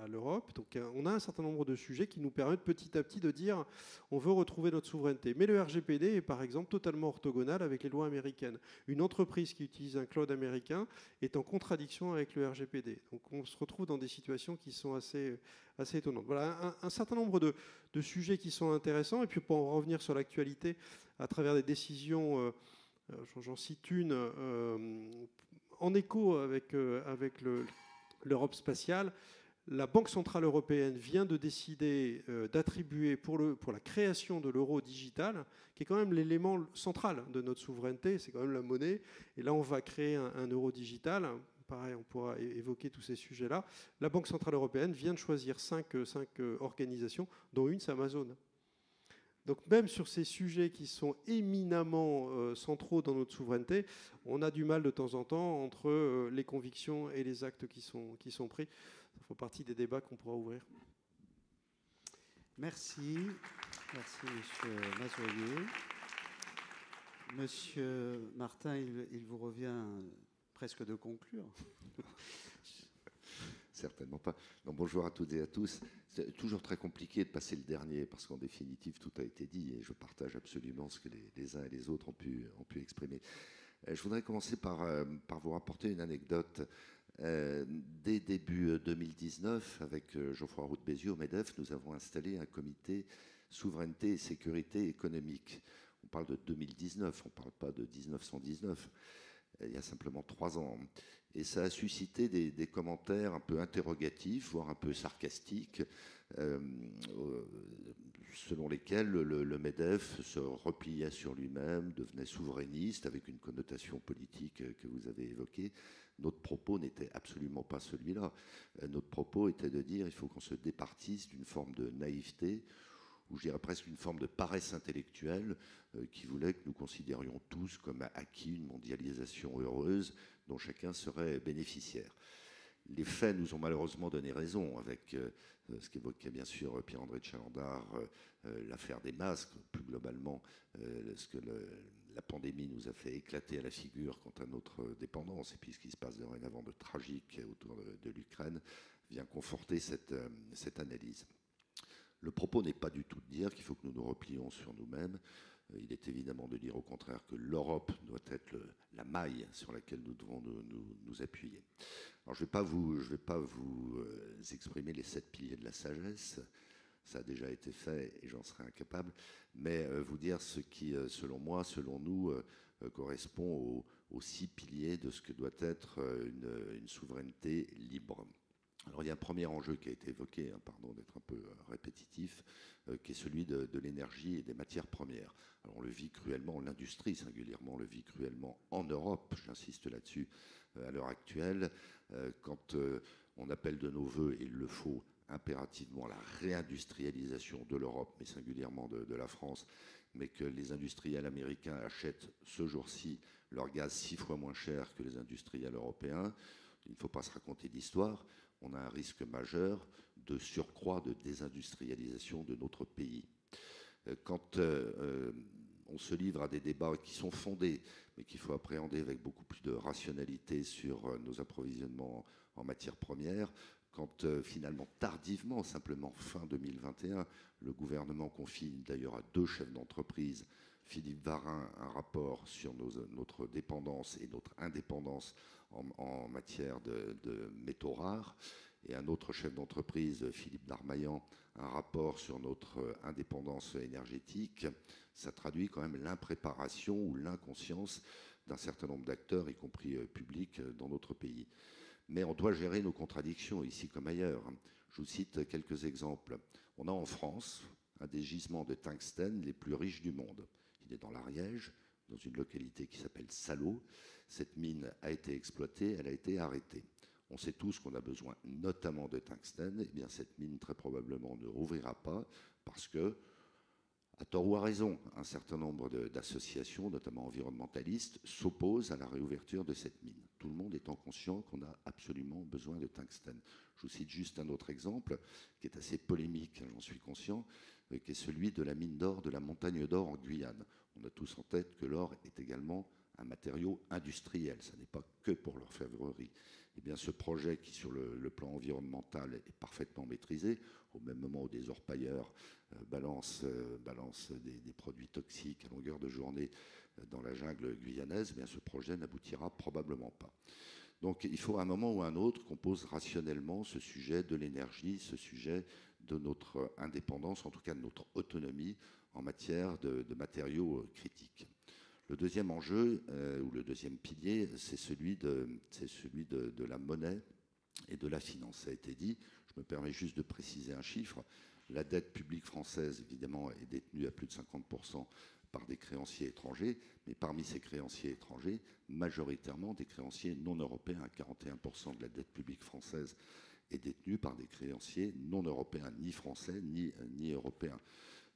à l'Europe. Donc on a un certain nombre de sujets qui nous permettent petit à petit de dire on veut retrouver notre souveraineté. Mais le RGPD est par exemple totalement orthogonal avec les lois américaines. Une entreprise qui utilise un cloud américain est en contradiction avec le RGPD. Donc on se retrouve dans des situations qui sont assez étonnantes. Voilà un certain nombre de sujets qui sont intéressants. Et puis pour en revenir sur l'actualité à travers des décisions... J'en cite une en écho avec l'Europe spatiale. La Banque centrale européenne vient de décider d'attribuer pour la création de l'euro digital, qui est quand même l'élément central de notre souveraineté, c'est quand même la monnaie. Et là, on va créer un euro digital. Pareil, on pourra évoquer tous ces sujets-là. La Banque centrale européenne vient de choisir 5 organisations, dont une, c'est Amazon. Donc même sur ces sujets qui sont éminemment centraux dans notre souveraineté, on a du mal de temps en temps entre les convictions et les actes qui sont pris. Ça fait partie des débats qu'on pourra ouvrir. Merci. Merci, Monsieur Mazoyer. Monsieur Martin, il vous revient presque de conclure. Certainement pas. Donc, bonjour à toutes et à tous. C'est toujours très compliqué de passer le dernier parce qu'en définitive, tout a été dit et je partage absolument ce que les uns et les autres ont pu exprimer. Je voudrais commencer par vous rapporter une anecdote. Dès début 2019, avec Geoffroy Roux de Bézieux au MEDEF, nous avons installé un comité souveraineté et sécurité économique. On parle de 2019, on ne parle pas de 1919. Il y a simplement 3 ans. Et ça a suscité des commentaires un peu interrogatifs, voire un peu sarcastiques, selon lesquels le MEDEF se repliait sur lui-même, devenait souverainiste, avec une connotation politique que vous avez évoquée. Notre propos n'était absolument pas celui-là. Notre propos était de dire qu'il faut qu'on se départisse d'une forme de naïveté, ou je dirais presque une forme de paresse intellectuelle qui voulait que nous considérions tous comme acquis une mondialisation heureuse dont chacun serait bénéficiaire. Les faits nous ont malheureusement donné raison avec ce qu'évoquait bien sûr Pierre-André de Chalandard, l'affaire des masques, plus globalement ce que la pandémie nous a fait éclater à la figure quant à notre dépendance, et puis ce qui se passe dorénavant de tragique autour de l'Ukraine vient conforter cette analyse. Le propos n'est pas du tout de dire qu'il faut que nous nous replions sur nous-mêmes. Il est évidemment de dire au contraire que l'Europe doit être la maille sur laquelle nous devons nous appuyer. Alors je ne vais pas vous exprimer les 7 piliers de la sagesse, ça a déjà été fait et j'en serais incapable, mais vous dire ce qui, selon moi, selon nous, correspond aux 6 piliers de ce que doit être une souveraineté libre. Alors il y a un premier enjeu qui a été évoqué, pardon d'être un peu répétitif, qui est celui de l'énergie et des matières premières. Alors on le vit cruellement, l'industrie singulièrement le vit cruellement en Europe, j'insiste là-dessus à l'heure actuelle, quand on appelle de nos voeux, et il le faut impérativement, la réindustrialisation de l'Europe, mais singulièrement de la France, mais que les industriels américains achètent ce jour-ci leur gaz 6 fois moins cher que les industriels européens. Il ne faut pas se raconter d'histoire. On a un risque majeur de surcroît de désindustrialisation de notre pays. Quand on se livre à des débats qui sont fondés, mais qu'il faut appréhender avec beaucoup plus de rationalité sur nos approvisionnements en matières premières, quand finalement, tardivement, simplement fin 2021, le gouvernement confie d'ailleurs à 2 chefs d'entreprise, Philippe Varin, un rapport sur notre dépendance et notre indépendance en matière de métaux rares, et un autre chef d'entreprise, Philippe Darmaillan, un rapport sur notre indépendance énergétique. Ça traduit quand même l'impréparation ou l'inconscience d'un certain nombre d'acteurs, y compris publics, dans notre pays. Mais on doit gérer nos contradictions, ici comme ailleurs. Je vous cite quelques exemples. On a en France un des gisements de tungstène les plus riches du monde. Il est dans l'Ariège, dans une localité qui s'appelle Salaud. Cette mine a été exploitée, elle a été arrêtée. On sait tous qu'on a besoin notamment de tungstène. Eh bien, cette mine, très probablement, ne rouvrira pas parce que, à tort ou à raison, un certain nombre d'associations, notamment environnementalistes, s'opposent à la réouverture de cette mine. Tout le monde étant conscient qu'on a absolument besoin de tungstène. Je vous cite juste un autre exemple, qui est assez polémique, j'en suis conscient, qui est celui de la mine d'or de la Montagne d'Or en Guyane. On a tous en tête que l'or est également un matériau industriel, ce n'est pas que pour l'orfèvrerie. Eh bien, ce projet qui, sur le plan environnemental, est parfaitement maîtrisé, au même moment où des orpailleurs balancent des produits toxiques à longueur de journée dans la jungle guyanaise, eh bien, ce projet n'aboutira probablement pas. Donc, il faut à un moment ou à un autre qu'on pose rationnellement ce sujet de l'énergie, ce sujet de notre indépendance, en tout cas de notre autonomie en matière de matériaux critiques. Le deuxième enjeu, ou le deuxième pilier, c'est celui de la monnaie et de la finance. Ça a été dit, je me permets juste de préciser un chiffre. La dette publique française, évidemment, est détenue à plus de 50% par des créanciers étrangers, mais parmi ces créanciers étrangers, majoritairement des créanciers non européens. 41% de la dette publique française est détenue par des créanciers non européens, ni français, ni européens.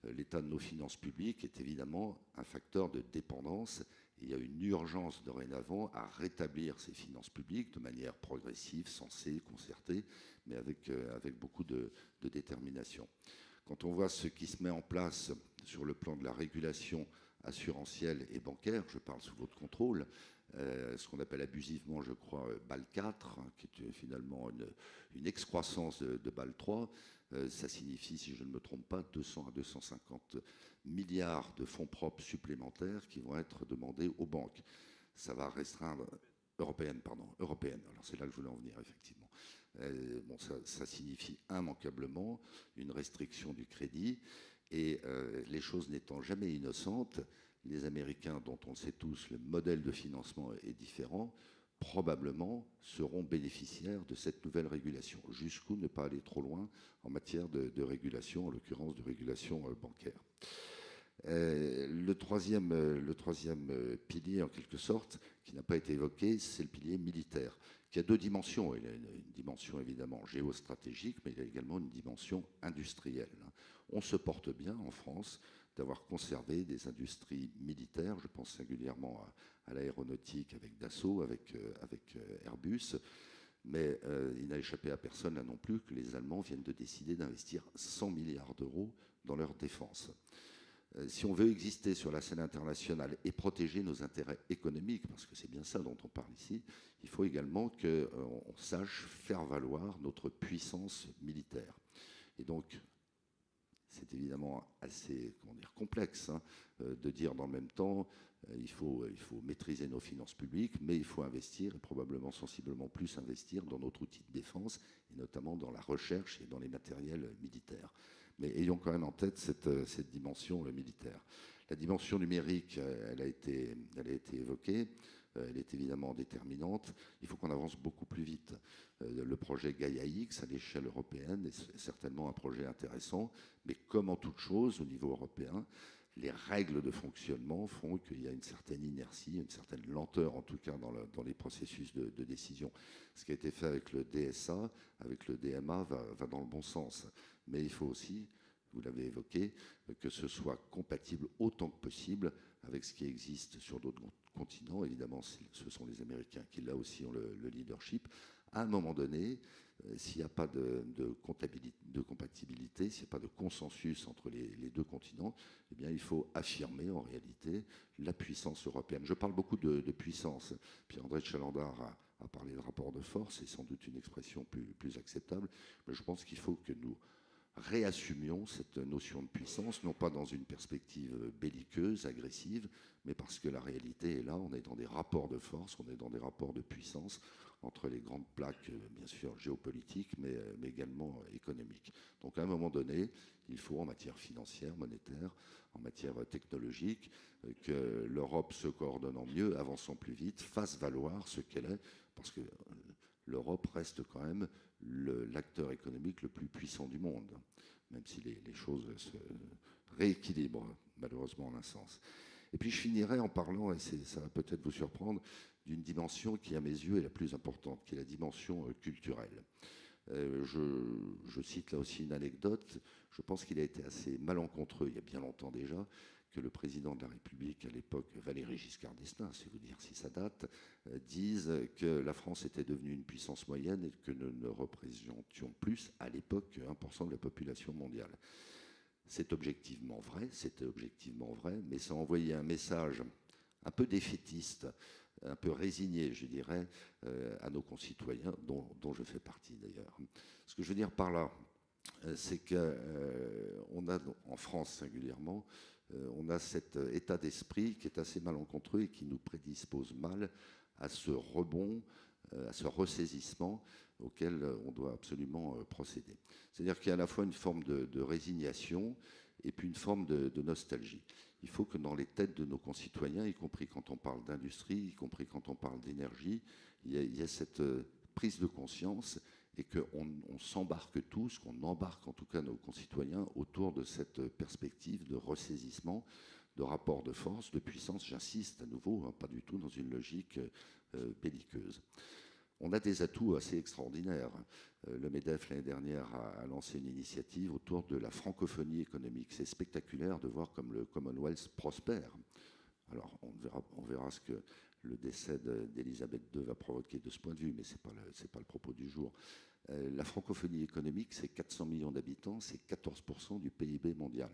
L'état de nos finances publiques est évidemment un facteur de dépendance. Il y a une urgence dorénavant à rétablir ces finances publiques de manière progressive, sensée, concertée, mais avec beaucoup de détermination. Quand on voit ce qui se met en place sur le plan de la régulation assurantielle et bancaire, je parle sous votre contrôle, ce qu'on appelle abusivement, je crois, BAL 4, hein, qui est finalement une excroissance de BAL 3, ça signifie, si je ne me trompe pas, 200 à 250 milliards de fonds propres supplémentaires qui vont être demandés aux banques. Ça va restreindre... Européenne, pardon, européenne. Alors c'est là que je voulais en venir, effectivement. Bon, ça signifie immanquablement une restriction du crédit. Et les choses n'étant jamais innocentes, les Américains, dont on sait tous le modèle de financement est différent, probablement seront bénéficiaires de cette nouvelle régulation. Jusqu'où ne pas aller trop loin en matière de régulation, en l'occurrence de régulation bancaire. Le troisième pilier, en quelque sorte, qui n'a pas été évoqué, c'est le pilier militaire, qui a deux dimensions. Il a une dimension évidemment géostratégique, mais il a également une dimension industrielle. On se porte bien en France d'avoir conservé des industries militaires. Je pense singulièrement à l'aéronautique avec Dassault, avec Airbus. Mais il n'a échappé à personne là non plus que les Allemands viennent de décider d'investir 100 milliards d'euros dans leur défense. Si on veut exister sur la scène internationale et protéger nos intérêts économiques, parce que c'est bien ça dont on parle ici, il faut également qu'on sache faire valoir notre puissance militaire. Et donc, c'est évidemment assez complexe hein, de dire dans le même temps il faut maîtriser nos finances publiques, mais il faut investir, et probablement sensiblement plus investir dans notre outil de défense, et notamment dans la recherche et dans les matériels militaires. Mais ayons quand même en tête cette dimension militaire. La dimension numérique, elle a été évoquée. Elle est évidemment déterminante. Il faut qu'on avance beaucoup plus vite. Le projet Gaia-X à l'échelle européenne est certainement un projet intéressant, mais comme en toute chose au niveau européen, les règles de fonctionnement font qu'il y a une certaine inertie, une certaine lenteur en tout cas dans les processus de décision. Ce qui a été fait avec le DSA, avec le DMA, va dans le bon sens. Mais il faut aussi, vous l'avez évoqué, que ce soit compatible autant que possible avec ce qui existe sur d'autres continents. Évidemment, ce sont les Américains qui, là aussi, ont le leadership. À un moment donné, s'il n'y a pas de compatibilité, s'il n'y a pas de consensus entre les deux continents, eh bien, il faut affirmer en réalité la puissance européenne. Je parle beaucoup de puissance. Pierre-André de Chalandard a parlé de rapport de force, c'est sans doute une expression plus acceptable, mais je pense qu'il faut que nous réassumions cette notion de puissance, non pas dans une perspective belliqueuse, agressive, mais parce que la réalité est là, on est dans des rapports de force, on est dans des rapports de puissance entre les grandes plaques, bien sûr, géopolitiques, mais également économiques. Donc à un moment donné, il faut en matière financière, monétaire, en matière technologique, que l'Europe se coordonnant mieux, avançant plus vite, fasse valoir ce qu'elle est, parce que l'Europe reste quand même l'acteur économique le plus puissant du monde, même si les choses se rééquilibrent, malheureusement, en un sens. Et puis je finirai en parlant, et ça va peut-être vous surprendre, d'une dimension qui, à mes yeux, est la plus importante, qui est la dimension culturelle. Je cite là aussi une anecdote. Je pense qu'il a été assez malencontreux, il y a bien longtemps déjà, que le président de la République, à l'époque, Valéry Giscard d'Estaing, c'est vous dire si ça date, dise que la France était devenue une puissance moyenne et que nous ne représentions plus, à l'époque, que 1% de la population mondiale. C'est objectivement vrai, c'était objectivement vrai, mais ça envoyait un message un peu défaitiste, un peu résigné, je dirais, à nos concitoyens, dont je fais partie d'ailleurs. Ce que je veux dire par là, c'est qu'on a, en France singulièrement, on a cet état d'esprit qui est assez malencontreux et qui nous prédispose mal à ce rebond, à ce ressaisissement auquel on doit absolument procéder. C'est-à-dire qu'il y a à la fois une forme de résignation et puis une forme de nostalgie. Il faut que dans les têtes de nos concitoyens, y compris quand on parle d'industrie, y compris quand on parle d'énergie, il y a cette prise de conscience et qu'on s'embarque tous, qu'on embarque en tout cas nos concitoyens autour de cette perspective de ressaisissement, de rapport de force, de puissance, j'insiste à nouveau, hein, pas du tout dans une logique belliqueuse. On a des atouts assez extraordinaires. Le MEDEF, l'année dernière, a lancé une initiative autour de la francophonie économique. C'est spectaculaire de voir comme le Commonwealth prospère. Alors, on verra ce que le décès d'Elisabeth II va provoquer de ce point de vue, mais ce n'est pas le propos du jour. La francophonie économique, c'est 400 millions d'habitants, c'est 14% du PIB mondial.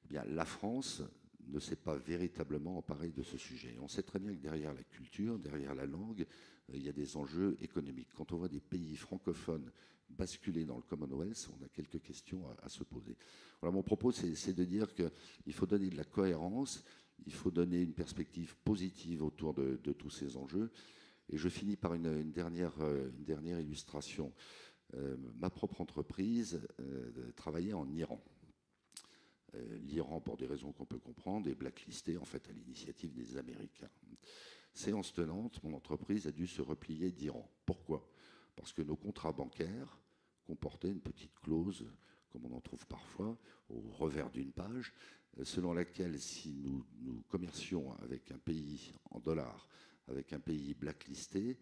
Eh bien, la France ne s'est pas véritablement emparée de ce sujet. On sait très bien que derrière la culture, derrière la langue, il y a des enjeux économiques. Quand on voit des pays francophones basculer dans le Commonwealth, on a quelques questions à se poser. Voilà, mon propos, c'est de dire qu'il faut donner de la cohérence, il faut donner une perspective positive autour de tous ces enjeux. Et je finis par une dernière illustration. Ma propre entreprise travaillait en Iran. L'Iran, pour des raisons qu'on peut comprendre, est blacklisté en fait à l'initiative des Américains. Séance tenante, mon entreprise a dû se replier d'Iran. Pourquoi ? Parce que nos contrats bancaires comportaient une petite clause, comme on en trouve parfois, au revers d'une page, selon laquelle si nous commercions avec un pays en dollars, avec un pays blacklisté,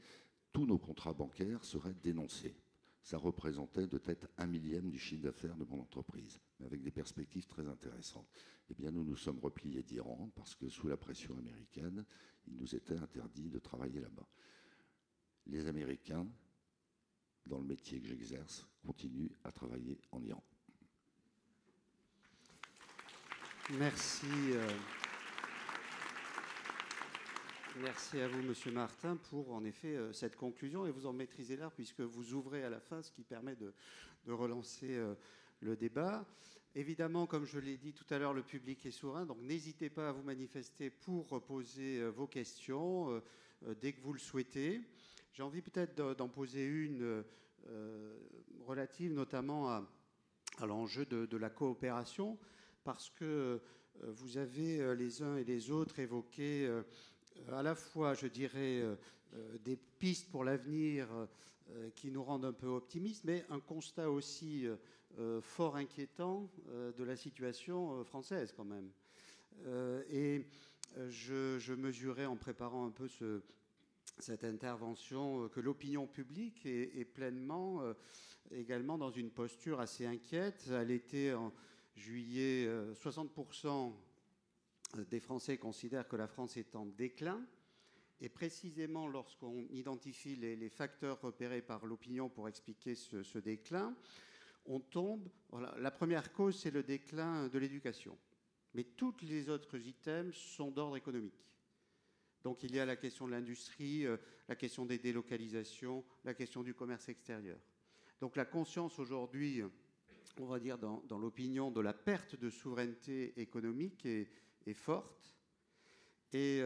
tous nos contrats bancaires seraient dénoncés. Ça représentait peut-être 1/1000 du chiffre d'affaires de mon entreprise, mais avec des perspectives très intéressantes. Eh bien, nous nous sommes repliés d'Iran parce que sous la pression américaine, il nous était interdit de travailler là-bas. Les Américains, dans le métier que j'exerce, continuent à travailler en Iran. Merci. Merci à vous, Monsieur Martin, pour en effet cette conclusion. Et vous en maîtrisez l'art puisque vous ouvrez à la fin, ce qui permet de relancer le débat. Évidemment, comme je l'ai dit tout à l'heure, le public est souverain, donc n'hésitez pas à vous manifester pour poser vos questions dès que vous le souhaitez. J'ai envie peut-être d'en poser une relative notamment à l'enjeu de la coopération, parce que vous avez les uns et les autres évoqué à la fois, je dirais, des pistes pour l'avenir qui nous rendent un peu optimistes, mais un constat aussi fort inquiétant de la situation française quand même. Et je mesurais en préparant un peu cette intervention que l'opinion publique est pleinement également dans une posture assez inquiète. À l'été, en juillet, 60% des Français considèrent que la France est en déclin. Et précisément, lorsqu'on identifie les facteurs repérés par l'opinion pour expliquer ce déclin, on tombe... Voilà, la première cause, c'est le déclin de l'éducation. Mais tous les autres items sont d'ordre économique. Donc il y a la question de l'industrie, la question des délocalisations, la question du commerce extérieur. Donc la conscience aujourd'hui, on va dire dans l'opinion, de la perte de souveraineté économique est forte. Et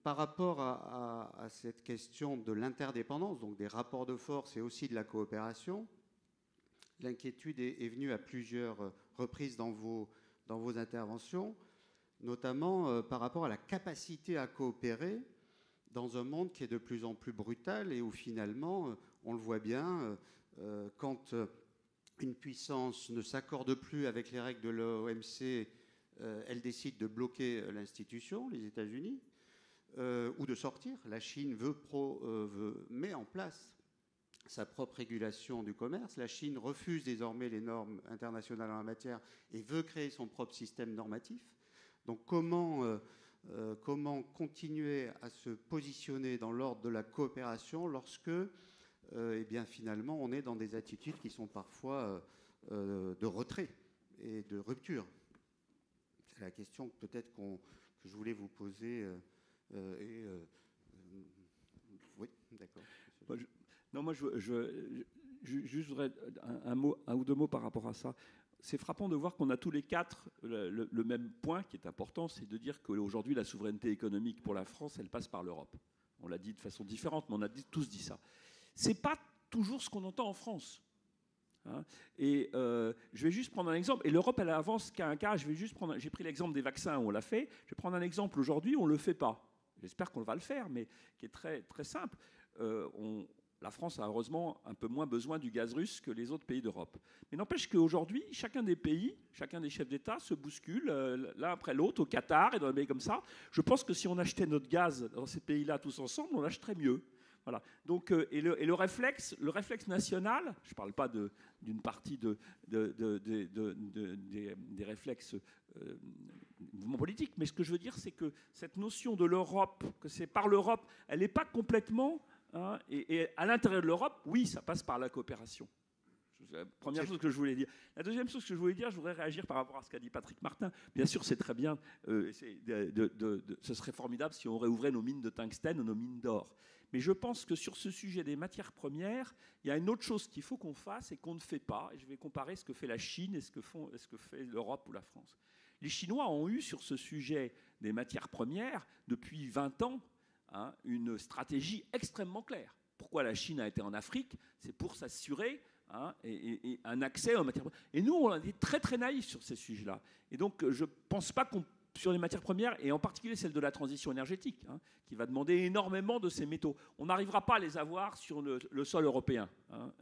par rapport à cette question de l'interdépendance, donc des rapports de force et aussi de la coopération, l'inquiétude est venue à plusieurs reprises dans vos interventions, notamment par rapport à la capacité à coopérer dans un monde qui est de plus en plus brutal et où finalement, on le voit bien, quand une puissance ne s'accorde plus avec les règles de l'OMC, elle décide de bloquer l'institution, les États-Unis, ou de sortir. La Chine met en place sa propre régulation du commerce. La Chine refuse désormais les normes internationales en la matière et veut créer son propre système normatif. Donc comment continuer à se positionner dans l'ordre de la coopération lorsque, eh bien, finalement, on est dans des attitudes qui sont parfois de retrait et de rupture? C'est la question peut-être que je voulais vous poser. Oui, d'accord. Non, moi, je voudrais un ou deux mots par rapport à ça. C'est frappant de voir qu'on a tous les quatre le même point qui est important, c'est de dire qu'aujourd'hui, la souveraineté économique pour la France, elle passe par l'Europe. On l'a dit de façon différente, mais on a tous dit ça. Ce n'est pas toujours ce qu'on entend en France. Hein, et je vais juste prendre un exemple. Et l'Europe, elle avance qu'à un cas. J'ai pris l'exemple des vaccins où on l'a fait. Je vais prendre un exemple aujourd'hui, on ne le fait pas. J'espère qu'on va le faire, mais qui est très, très simple. La France a heureusement un peu moins besoin du gaz russe que les autres pays d'Europe. Mais n'empêche qu'aujourd'hui, chacun des pays, chacun des chefs d'État se bouscule l'un après l'autre au Qatar et dans des pays comme ça. Je pense que si on achetait notre gaz dans ces pays-là tous ensemble, on l'achèterait mieux. Voilà. Donc, et le réflexe national, je ne parle pas d'une partie des réflexes mouvements politiques, mais ce que je veux dire, c'est que cette notion de l'Europe, que c'est par l'Europe, elle n'est pas complètement hein, et à l'intérieur de l'Europe, oui, ça passe par la coopération. C'est la première chose que je voulais dire. La deuxième chose que je voulais dire, je voudrais réagir par rapport à ce qu'a dit Patrick Martin. Bien sûr, c'est très bien, ce serait formidable si on réouvrait nos mines de tungstène ou nos mines d'or. Mais je pense que sur ce sujet des matières premières, il y a une autre chose qu'il faut qu'on fasse et qu'on ne fait pas. Et je vais comparer ce que fait la Chine et ce que fait l'Europe ou la France. Les Chinois ont eu sur ce sujet des matières premières, depuis 20 ans, hein, une stratégie extrêmement claire. Pourquoi la Chine a été en Afrique? C'est pour s'assurer et un accès aux matières premières. Et nous, on est très très naïfs sur ces sujets-là. Et donc, je ne pense pas qu'on, sur les matières premières, et en particulier celle de la transition énergétique, qui va demander énormément de ces métaux, on n'arrivera pas à les avoir sur le sol européen,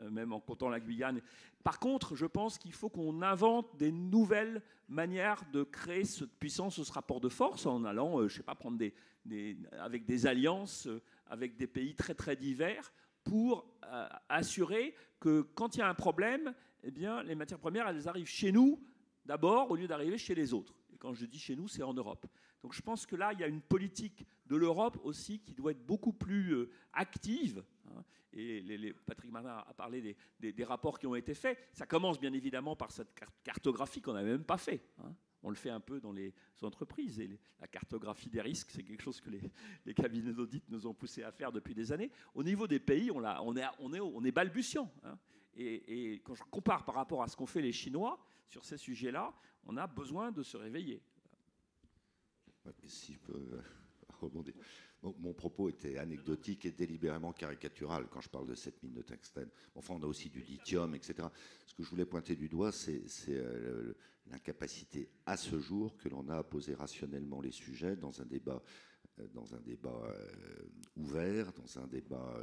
même en comptant la Guyane. Par contre, je pense qu'il faut qu'on invente des nouvelles manières de créer cette puissance, ce rapport de force, en allant, je ne sais pas, prendre avec des alliances avec des pays très très divers, pour assurer que quand il y a un problème, eh bien, les matières premières, elles arrivent chez nous d'abord au lieu d'arriver chez les autres. Et quand je dis chez nous, c'est en Europe. Donc je pense que là, il y a une politique de l'Europe aussi qui doit être beaucoup plus active. Et Patrick Martin a parlé des rapports qui ont été faits. Ça commence bien évidemment par cette cartographie qu'on n'avait même pas fait. On le fait un peu dans les entreprises. Et la cartographie des risques, c'est quelque chose que les cabinets d'audit nous ont poussé à faire depuis des années. Au niveau des pays, on est balbutiant. Et quand je compare par rapport à ce qu'ont fait les Chinois sur ces sujets-là, on a besoin de se réveiller. Si je peux rebondir. Mon propos était anecdotique et délibérément caricatural quand je parle de cette mine de tungstène. Enfin, on a aussi du lithium, etc. Ce que je voulais pointer du doigt, c'est l'incapacité à ce jour que l'on a à poser rationnellement les sujets dans un débat ouvert, dans un débat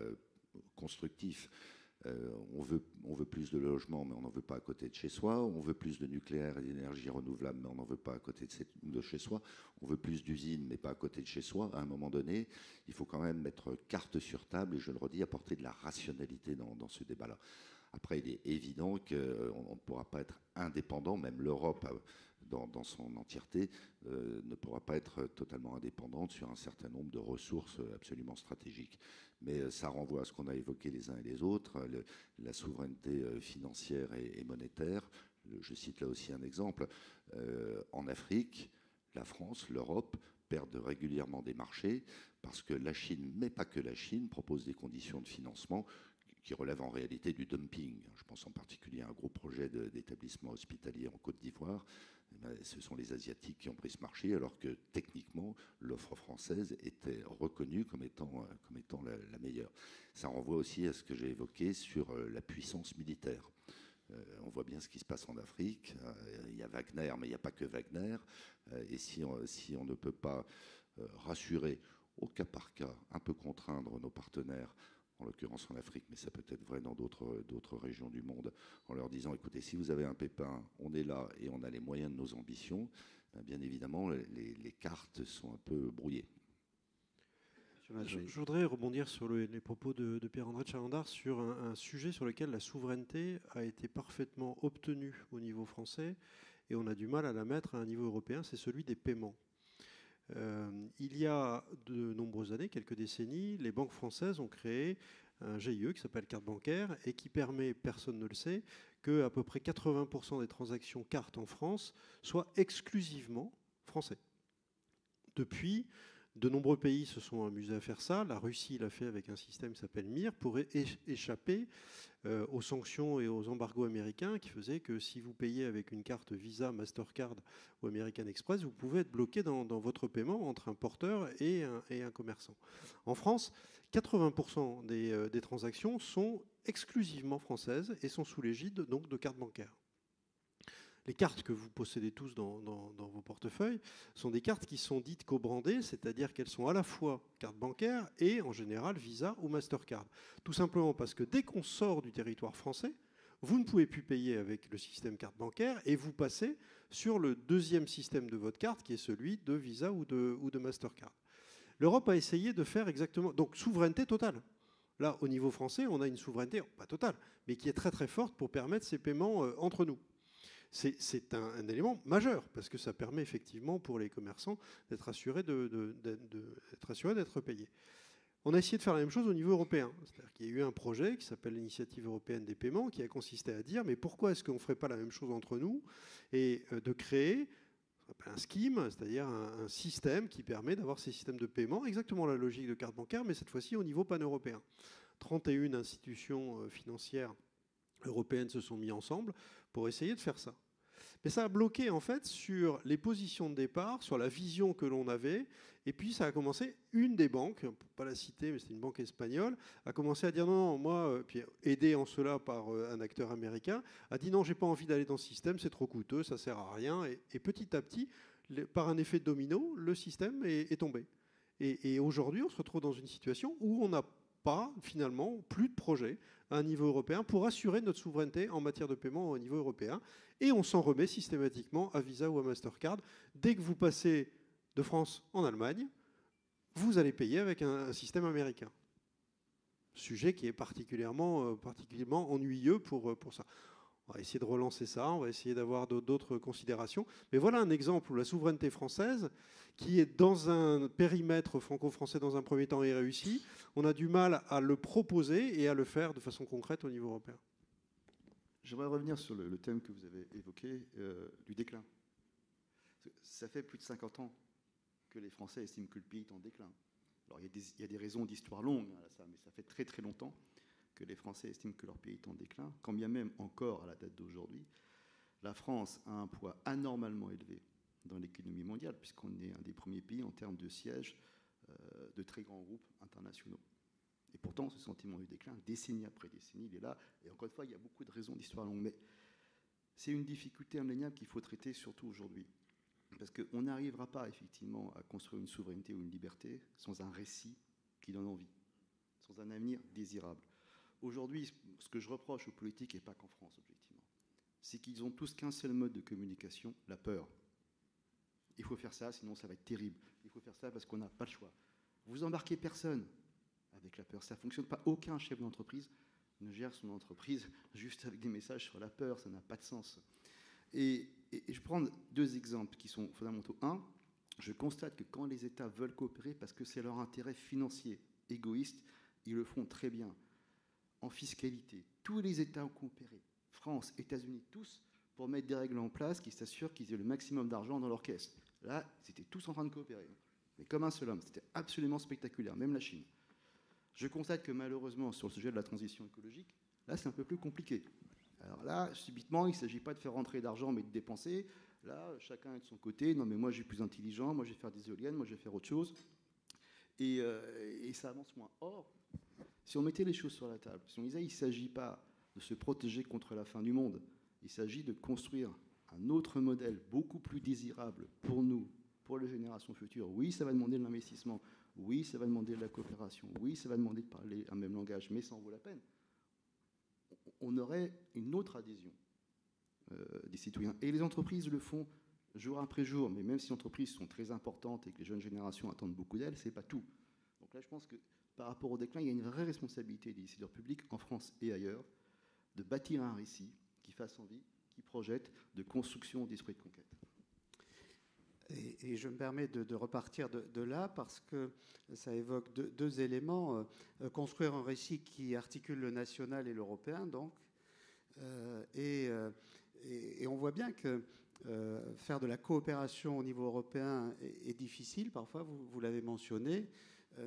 constructif. On veut plus de logements, mais on n'en veut pas à côté de chez soi. On veut plus de nucléaire et d'énergie renouvelable, mais on n'en veut pas à côté de chez soi. On veut plus d'usines, mais pas à côté de chez soi. À un moment donné, il faut quand même mettre carte sur table, et je le redis, apporter de la rationalité dans ce débat-là. Après, il est évident qu'on ne pourra pas être indépendant, même l'Europe, dans son entièreté, ne pourra pas être totalement indépendante sur un certain nombre de ressources absolument stratégiques. Mais ça renvoie à ce qu'on a évoqué les uns et les autres, la souveraineté financière et monétaire. Je cite là aussi un exemple. En Afrique, la France, l'Europe perdent régulièrement des marchés parce que la Chine, mais pas que la Chine, propose des conditions de financement qui relèvent en réalité du dumping. Je pense en particulier à un gros projet d'établissement hospitalier en Côte d'Ivoire. Ce sont les Asiatiques qui ont pris ce marché, alors que techniquement, l'offre française était reconnue comme étant la meilleure. Ça renvoie aussi à ce que j'ai évoqué sur la puissance militaire. On voit bien ce qui se passe en Afrique. Il y a Wagner, mais il n'y a pas que Wagner. Et si on ne peut pas rassurer au cas par cas, un peu contraindre nos partenaires, en l'occurrence en Afrique, mais ça peut être vrai dans d'autres régions du monde, en leur disant, écoutez, si vous avez un pépin, on est là et on a les moyens de nos ambitions, bien évidemment, les cartes sont un peu brouillées. Je voudrais rebondir sur les propos de Pierre-André de Chalandard sur un sujet sur lequel la souveraineté a été parfaitement obtenue au niveau français et on a du mal à la mettre à un niveau européen, c'est celui des paiements. Il y a de nombreuses années, quelques décennies, les banques françaises ont créé un GIE qui s'appelle carte bancaire et qui permet, personne ne le sait, qu'à peu près 80% des transactions cartes en France soient exclusivement français. Depuis, de nombreux pays se sont amusés à faire ça. La Russie l'a fait avec un système qui s'appelle MIR pour échapper aux sanctions et aux embargos américains qui faisaient que si vous payez avec une carte Visa, Mastercard ou American Express, vous pouvez être bloqué dans votre paiement entre un porteur et un commerçant. En France, 80% des transactions sont exclusivement françaises et sont sous l'égide donc de cartes bancaires. Les cartes que vous possédez tous dans vos portefeuilles sont des cartes qui sont dites co-brandées, c'est-à-dire qu'elles sont à la fois carte bancaire et en général Visa ou Mastercard. Tout simplement parce que dès qu'on sort du territoire français, vous ne pouvez plus payer avec le système carte bancaire et vous passez sur le deuxième système de votre carte qui est celui de Visa ou de Mastercard. L'Europe a essayé de faire exactement... Donc souveraineté totale. Là, au niveau français, on a une souveraineté, pas totale, mais qui est très très forte pour permettre ces paiements entre nous. C'est un élément majeur, parce que ça permet effectivement pour les commerçants d'être assurés d'être payés. On a essayé de faire la même chose au niveau européen. C'est-à-dire qu'il y a eu un projet qui s'appelle l'Initiative européenne des paiements, qui a consisté à dire mais pourquoi est-ce qu'on ne ferait pas la même chose entre nous et de créer un scheme, c'est-à-dire un système qui permet d'avoir ces systèmes de paiement, exactement la logique de carte bancaire, mais cette fois-ci au niveau pan-européen. 31 institutions financières européennes se sont mises ensemble pour essayer de faire ça. Mais ça a bloqué en fait sur les positions de départ, sur la vision que l'on avait. Et puis ça a commencé, une des banques, pour ne pas la citer, mais c'est une banque espagnole, a commencé à dire non, moi, puis aidé en cela par un acteur américain, a dit non, j'ai pas envie d'aller dans ce système, c'est trop coûteux, ça sert à rien. Et petit à petit, par un effet de domino, le système est tombé. Et aujourd'hui, on se retrouve dans une situation où on n'a pas, finalement, plus de projet à un niveau européen pour assurer notre souveraineté en matière de paiement au niveau européen. Et on s'en remet systématiquement à Visa ou à Mastercard. Dès que vous passez de France en Allemagne, vous allez payer avec un système américain. Sujet qui est particulièrement ennuyeux pour ça. On va essayer de relancer ça, on va essayer d'avoir d'autres considérations. Mais voilà un exemple où la souveraineté française, qui est dans un périmètre franco-français dans un premier temps, est réussie. On a du mal à le proposer et à le faire de façon concrète au niveau européen. J'aimerais revenir sur le thème que vous avez évoqué, du déclin. Ça fait plus de 50 ans que les Français estiment que le pays est en déclin. Alors il y a des raisons d'histoire longue à ça, mais ça fait très très longtemps que les Français estiment que leur pays est en déclin, quand bien même encore à la date d'aujourd'hui, la France a un poids anormalement élevé dans l'économie mondiale, puisqu'on est un des premiers pays en termes de sièges de très grands groupes internationaux. Et pourtant, ce sentiment du déclin, décennie après décennie, il est là. Et encore une fois, il y a beaucoup de raisons d'histoire longue. Mais c'est une difficulté indéniable qu'il faut traiter surtout aujourd'hui. Parce qu'on n'arrivera pas effectivement à construire une souveraineté ou une liberté sans un récit qui donne envie, sans un avenir désirable. Aujourd'hui, ce que je reproche aux politiques, et pas qu'en France, objectivement, c'est qu'ils ont tous qu'un seul mode de communication, la peur. Il faut faire ça, sinon ça va être terrible. Il faut faire ça parce qu'on n'a pas le choix. Vous embarquez personne avec la peur. Ça ne fonctionne pas. Aucun chef d'entreprise ne gère son entreprise juste avec des messages sur la peur. Ça n'a pas de sens. Et je prends deux exemples qui sont fondamentaux. Un, je constate que quand les États veulent coopérer parce que c'est leur intérêt financier égoïste, ils le font très bien. En fiscalité, tous les États ont coopéré, France, États-Unis, tous, pour mettre des règles en place qui s'assurent qu'ils aient le maximum d'argent dans leur caisse. Là, ils étaient tous en train de coopérer. Mais comme un seul homme, c'était absolument spectaculaire, même la Chine. Je constate que malheureusement, sur le sujet de la transition écologique, là, c'est un peu plus compliqué. Alors là, subitement, il ne s'agit pas de faire rentrer d'argent, mais de dépenser. Là, chacun est de son côté. Non, mais moi, je suis plus intelligent. Moi, je vais faire des éoliennes. Moi, je vais faire autre chose. Et ça avance moins. Or, si on mettait les choses sur la table, si on disait qu'il ne s'agit pas de se protéger contre la fin du monde, il s'agit de construire un autre modèle beaucoup plus désirable pour nous, pour les générations futures. Oui, ça va demander de l'investissement. Oui, ça va demander de la coopération. Oui, ça va demander de parler un même langage, mais ça en vaut la peine. On aurait une autre adhésion des citoyens. Et les entreprises le font jour après jour, mais même si les entreprises sont très importantes et que les jeunes générations attendent beaucoup d'elles, ce n'est pas tout. Donc là, je pense que par rapport au déclin, il y a une vraie responsabilité des décideurs publics en France et ailleurs de bâtir un récit qui fasse envie, qui projette, de construction d'esprit de conquête. Et je me permets de repartir de là parce que ça évoque deux éléments. Construire un récit qui articule le national et l'européen, donc. Et on voit bien que faire de la coopération au niveau européen est difficile, parfois, vous l'avez mentionné,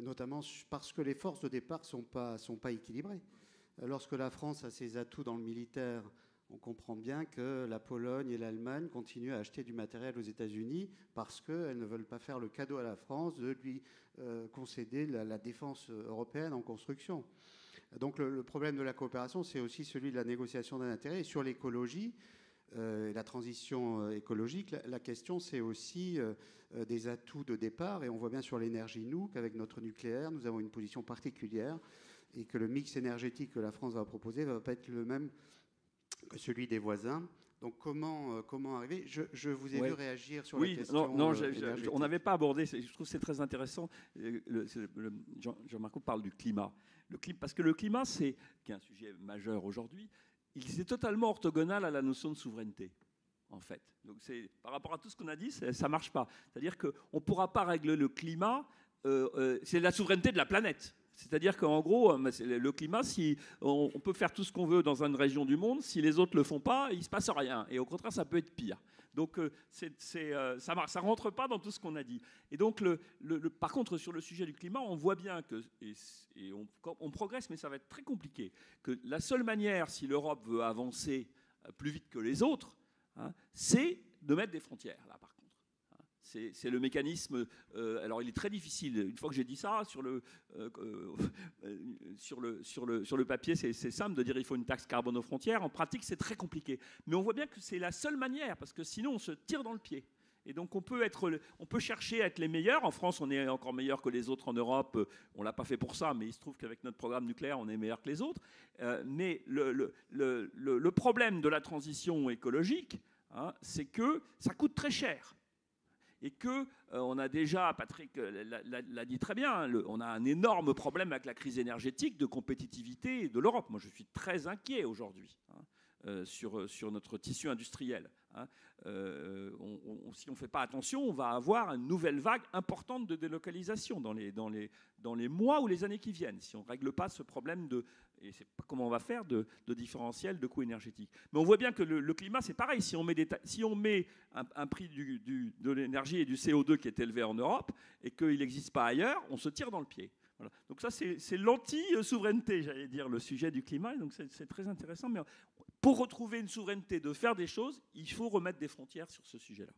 notamment parce que les forces de départ ne sont pas équilibrées. Lorsque la France a ses atouts dans le militaire, on comprend bien que la Pologne et l'Allemagne continuent à acheter du matériel aux États-Unis parce qu'elles ne veulent pas faire le cadeau à la France de lui concéder la défense européenne en construction. Donc le problème de la coopération, c'est aussi celui de la négociation d'un intérêt. Et sur l'écologie, la transition écologique, la question, c'est aussi des atouts de départ. Et on voit bien sur l'énergie, nous, qu'avec notre nucléaire, nous avons une position particulière et que le mix énergétique que la France va proposer ne va pas être le même que celui des voisins. Donc comment arriver ? Je vous ai vu réagir sur la question. Non, on n'avait pas abordé, je trouve que c'est très intéressant. Jean-Marco parle du climat. Parce que le climat, qui est un sujet majeur aujourd'hui, c'est totalement orthogonal à la notion de souveraineté, en fait. Donc par rapport à tout ce qu'on a dit, ça ne marche pas. C'est-à-dire qu'on ne pourra pas régler le climat, c'est la souveraineté de la planète. C'est-à-dire qu'en gros, le climat, si on peut faire tout ce qu'on veut dans une région du monde, si les autres ne le font pas, il ne se passe rien. Et au contraire, ça peut être pire. Donc ça ne rentre pas dans tout ce qu'on a dit. Et donc, par contre, sur le sujet du climat, on voit bien que, on progresse, mais ça va être très compliqué, que la seule manière, si l'Europe veut avancer plus vite que les autres, c'est de mettre des frontières, là, par contre. C'est le mécanisme. Alors, il est très difficile. Une fois que j'ai dit ça, sur le papier, c'est simple de dire il faut une taxe carbone aux frontières. En pratique, c'est très compliqué. Mais on voit bien que c'est la seule manière, parce que sinon, on se tire dans le pied. Et donc, on peut chercher à être les meilleurs. En France, on est encore meilleur que les autres en Europe. On ne l'a pas fait pour ça, mais il se trouve qu'avec notre programme nucléaire, on est meilleur que les autres. Mais le problème de la transition écologique, c'est que ça coûte très cher. Et qu'on a déjà, Patrick l'a dit très bien, on a un énorme problème avec la crise énergétique de compétitivité de l'Europe. Moi, je suis très inquiet aujourd'hui sur notre tissu industriel. Si on ne fait pas attention, on va avoir une nouvelle vague importante de délocalisation dans les mois ou les années qui viennent, si on ne règle pas ce problème et c'est pas comment on va faire, de différentiel de coûts énergétiques. Mais on voit bien que le climat, c'est pareil. Si on met un prix de l'énergie et du CO2 qui est élevé en Europe et qu'il n'existe pas ailleurs, on se tire dans le pied. Voilà. Donc ça, c'est l'anti-souveraineté, j'allais dire, le sujet du climat. Et donc c'est très intéressant. Mais pour retrouver une souveraineté de faire des choses, il faut remettre des frontières sur ce sujet-là.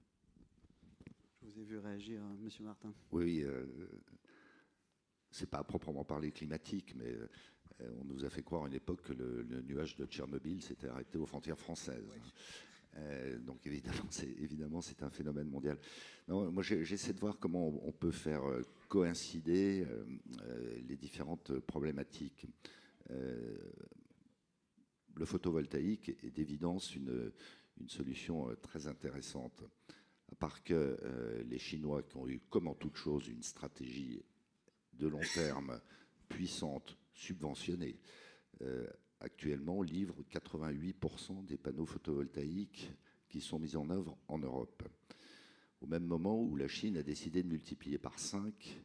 Je vous ai vu réagir, Monsieur Martin. Oui, c'est pas à proprement parler climatique, mais on nous a fait croire à une époque que le nuage de Tchernobyl s'était arrêté aux frontières françaises. Oui. Donc évidemment, c'est un phénomène mondial. Non, moi, j'essaie de voir comment on peut faire coïncider les différentes problématiques. Le photovoltaïque est d'évidence une solution très intéressante. À part que les Chinois, qui ont eu, comme en toute chose, une stratégie de long terme puissante, subventionnée, actuellement livrent 88% des panneaux photovoltaïques qui sont mis en œuvre en Europe. Au même moment où la Chine a décidé de multiplier par 5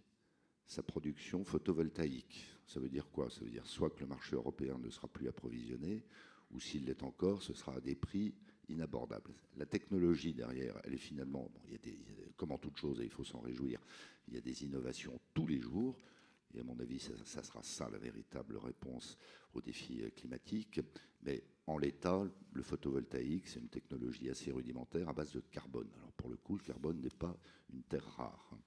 sa production photovoltaïque. Ça veut dire quoi? Ça veut dire soit que le marché européen ne sera plus approvisionné, ou s'il l'est encore, ce sera à des prix inabordables. La technologie derrière, elle est finalement, comme en toute chose, et il faut s'en réjouir, il y a des innovations tous les jours, et à mon avis, ça sera ça la véritable réponse aux défis climatiques. Mais en l'état, le photovoltaïque, c'est une technologie assez rudimentaire à base de carbone. Alors pour le coup, le carbone n'est pas une terre rare.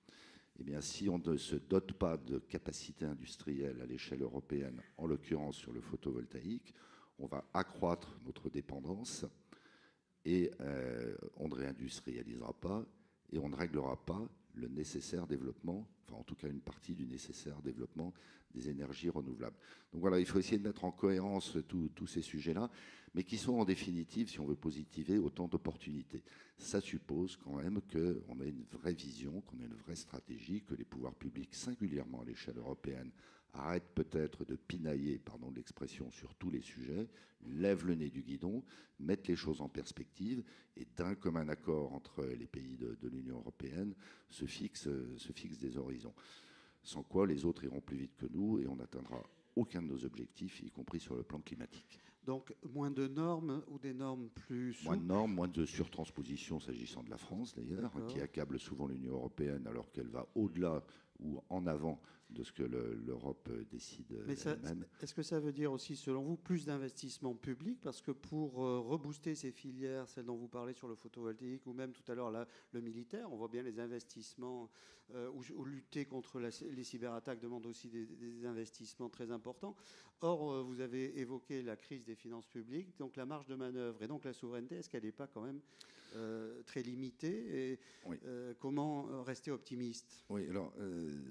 Eh bien, si on ne se dote pas de capacités industrielles à l'échelle européenne, en l'occurrence sur le photovoltaïque, on va accroître notre dépendance et on ne réindustrialisera pas et on ne réglera pas le nécessaire développement, enfin en tout cas une partie du nécessaire développement des énergies renouvelables. Donc voilà, il faut essayer de mettre en cohérence tous ces sujets-là, mais qui sont en définitive, si on veut positiver, autant d'opportunités. Ça suppose quand même qu'on ait une vraie vision, qu'on ait une vraie stratégie, que les pouvoirs publics, singulièrement à l'échelle européenne, arrêtent peut-être de pinailler, pardon de l'expression, sur tous les sujets, lèvent le nez du guidon, mettent les choses en perspective et d'un commun accord entre les pays de l'Union européenne se fixent des horizons. Sans quoi les autres iront plus vite que nous et on n'atteindra aucun de nos objectifs, y compris sur le plan climatique. Donc moins de normes ou des normes plus souples? Moins de normes, moins de surtransposition s'agissant de la France d'ailleurs, qui accable souvent l'Union européenne alors qu'elle va au-delà ou en avant de ce que l'Europe décide elle-même. Est-ce que ça veut dire aussi, selon vous, plus d'investissements publics? Parce que pour rebooster ces filières, celles dont vous parlez sur le photovoltaïque ou même tout à l'heure le militaire, on voit bien les investissements ou lutter contre les cyberattaques demande aussi des investissements très importants. Or, vous avez évoqué la crise des finances publiques, donc la marge de manœuvre et donc la souveraineté, est-ce qu'elle n'est pas quand même très limitée et oui. Comment rester optimiste? Oui, alors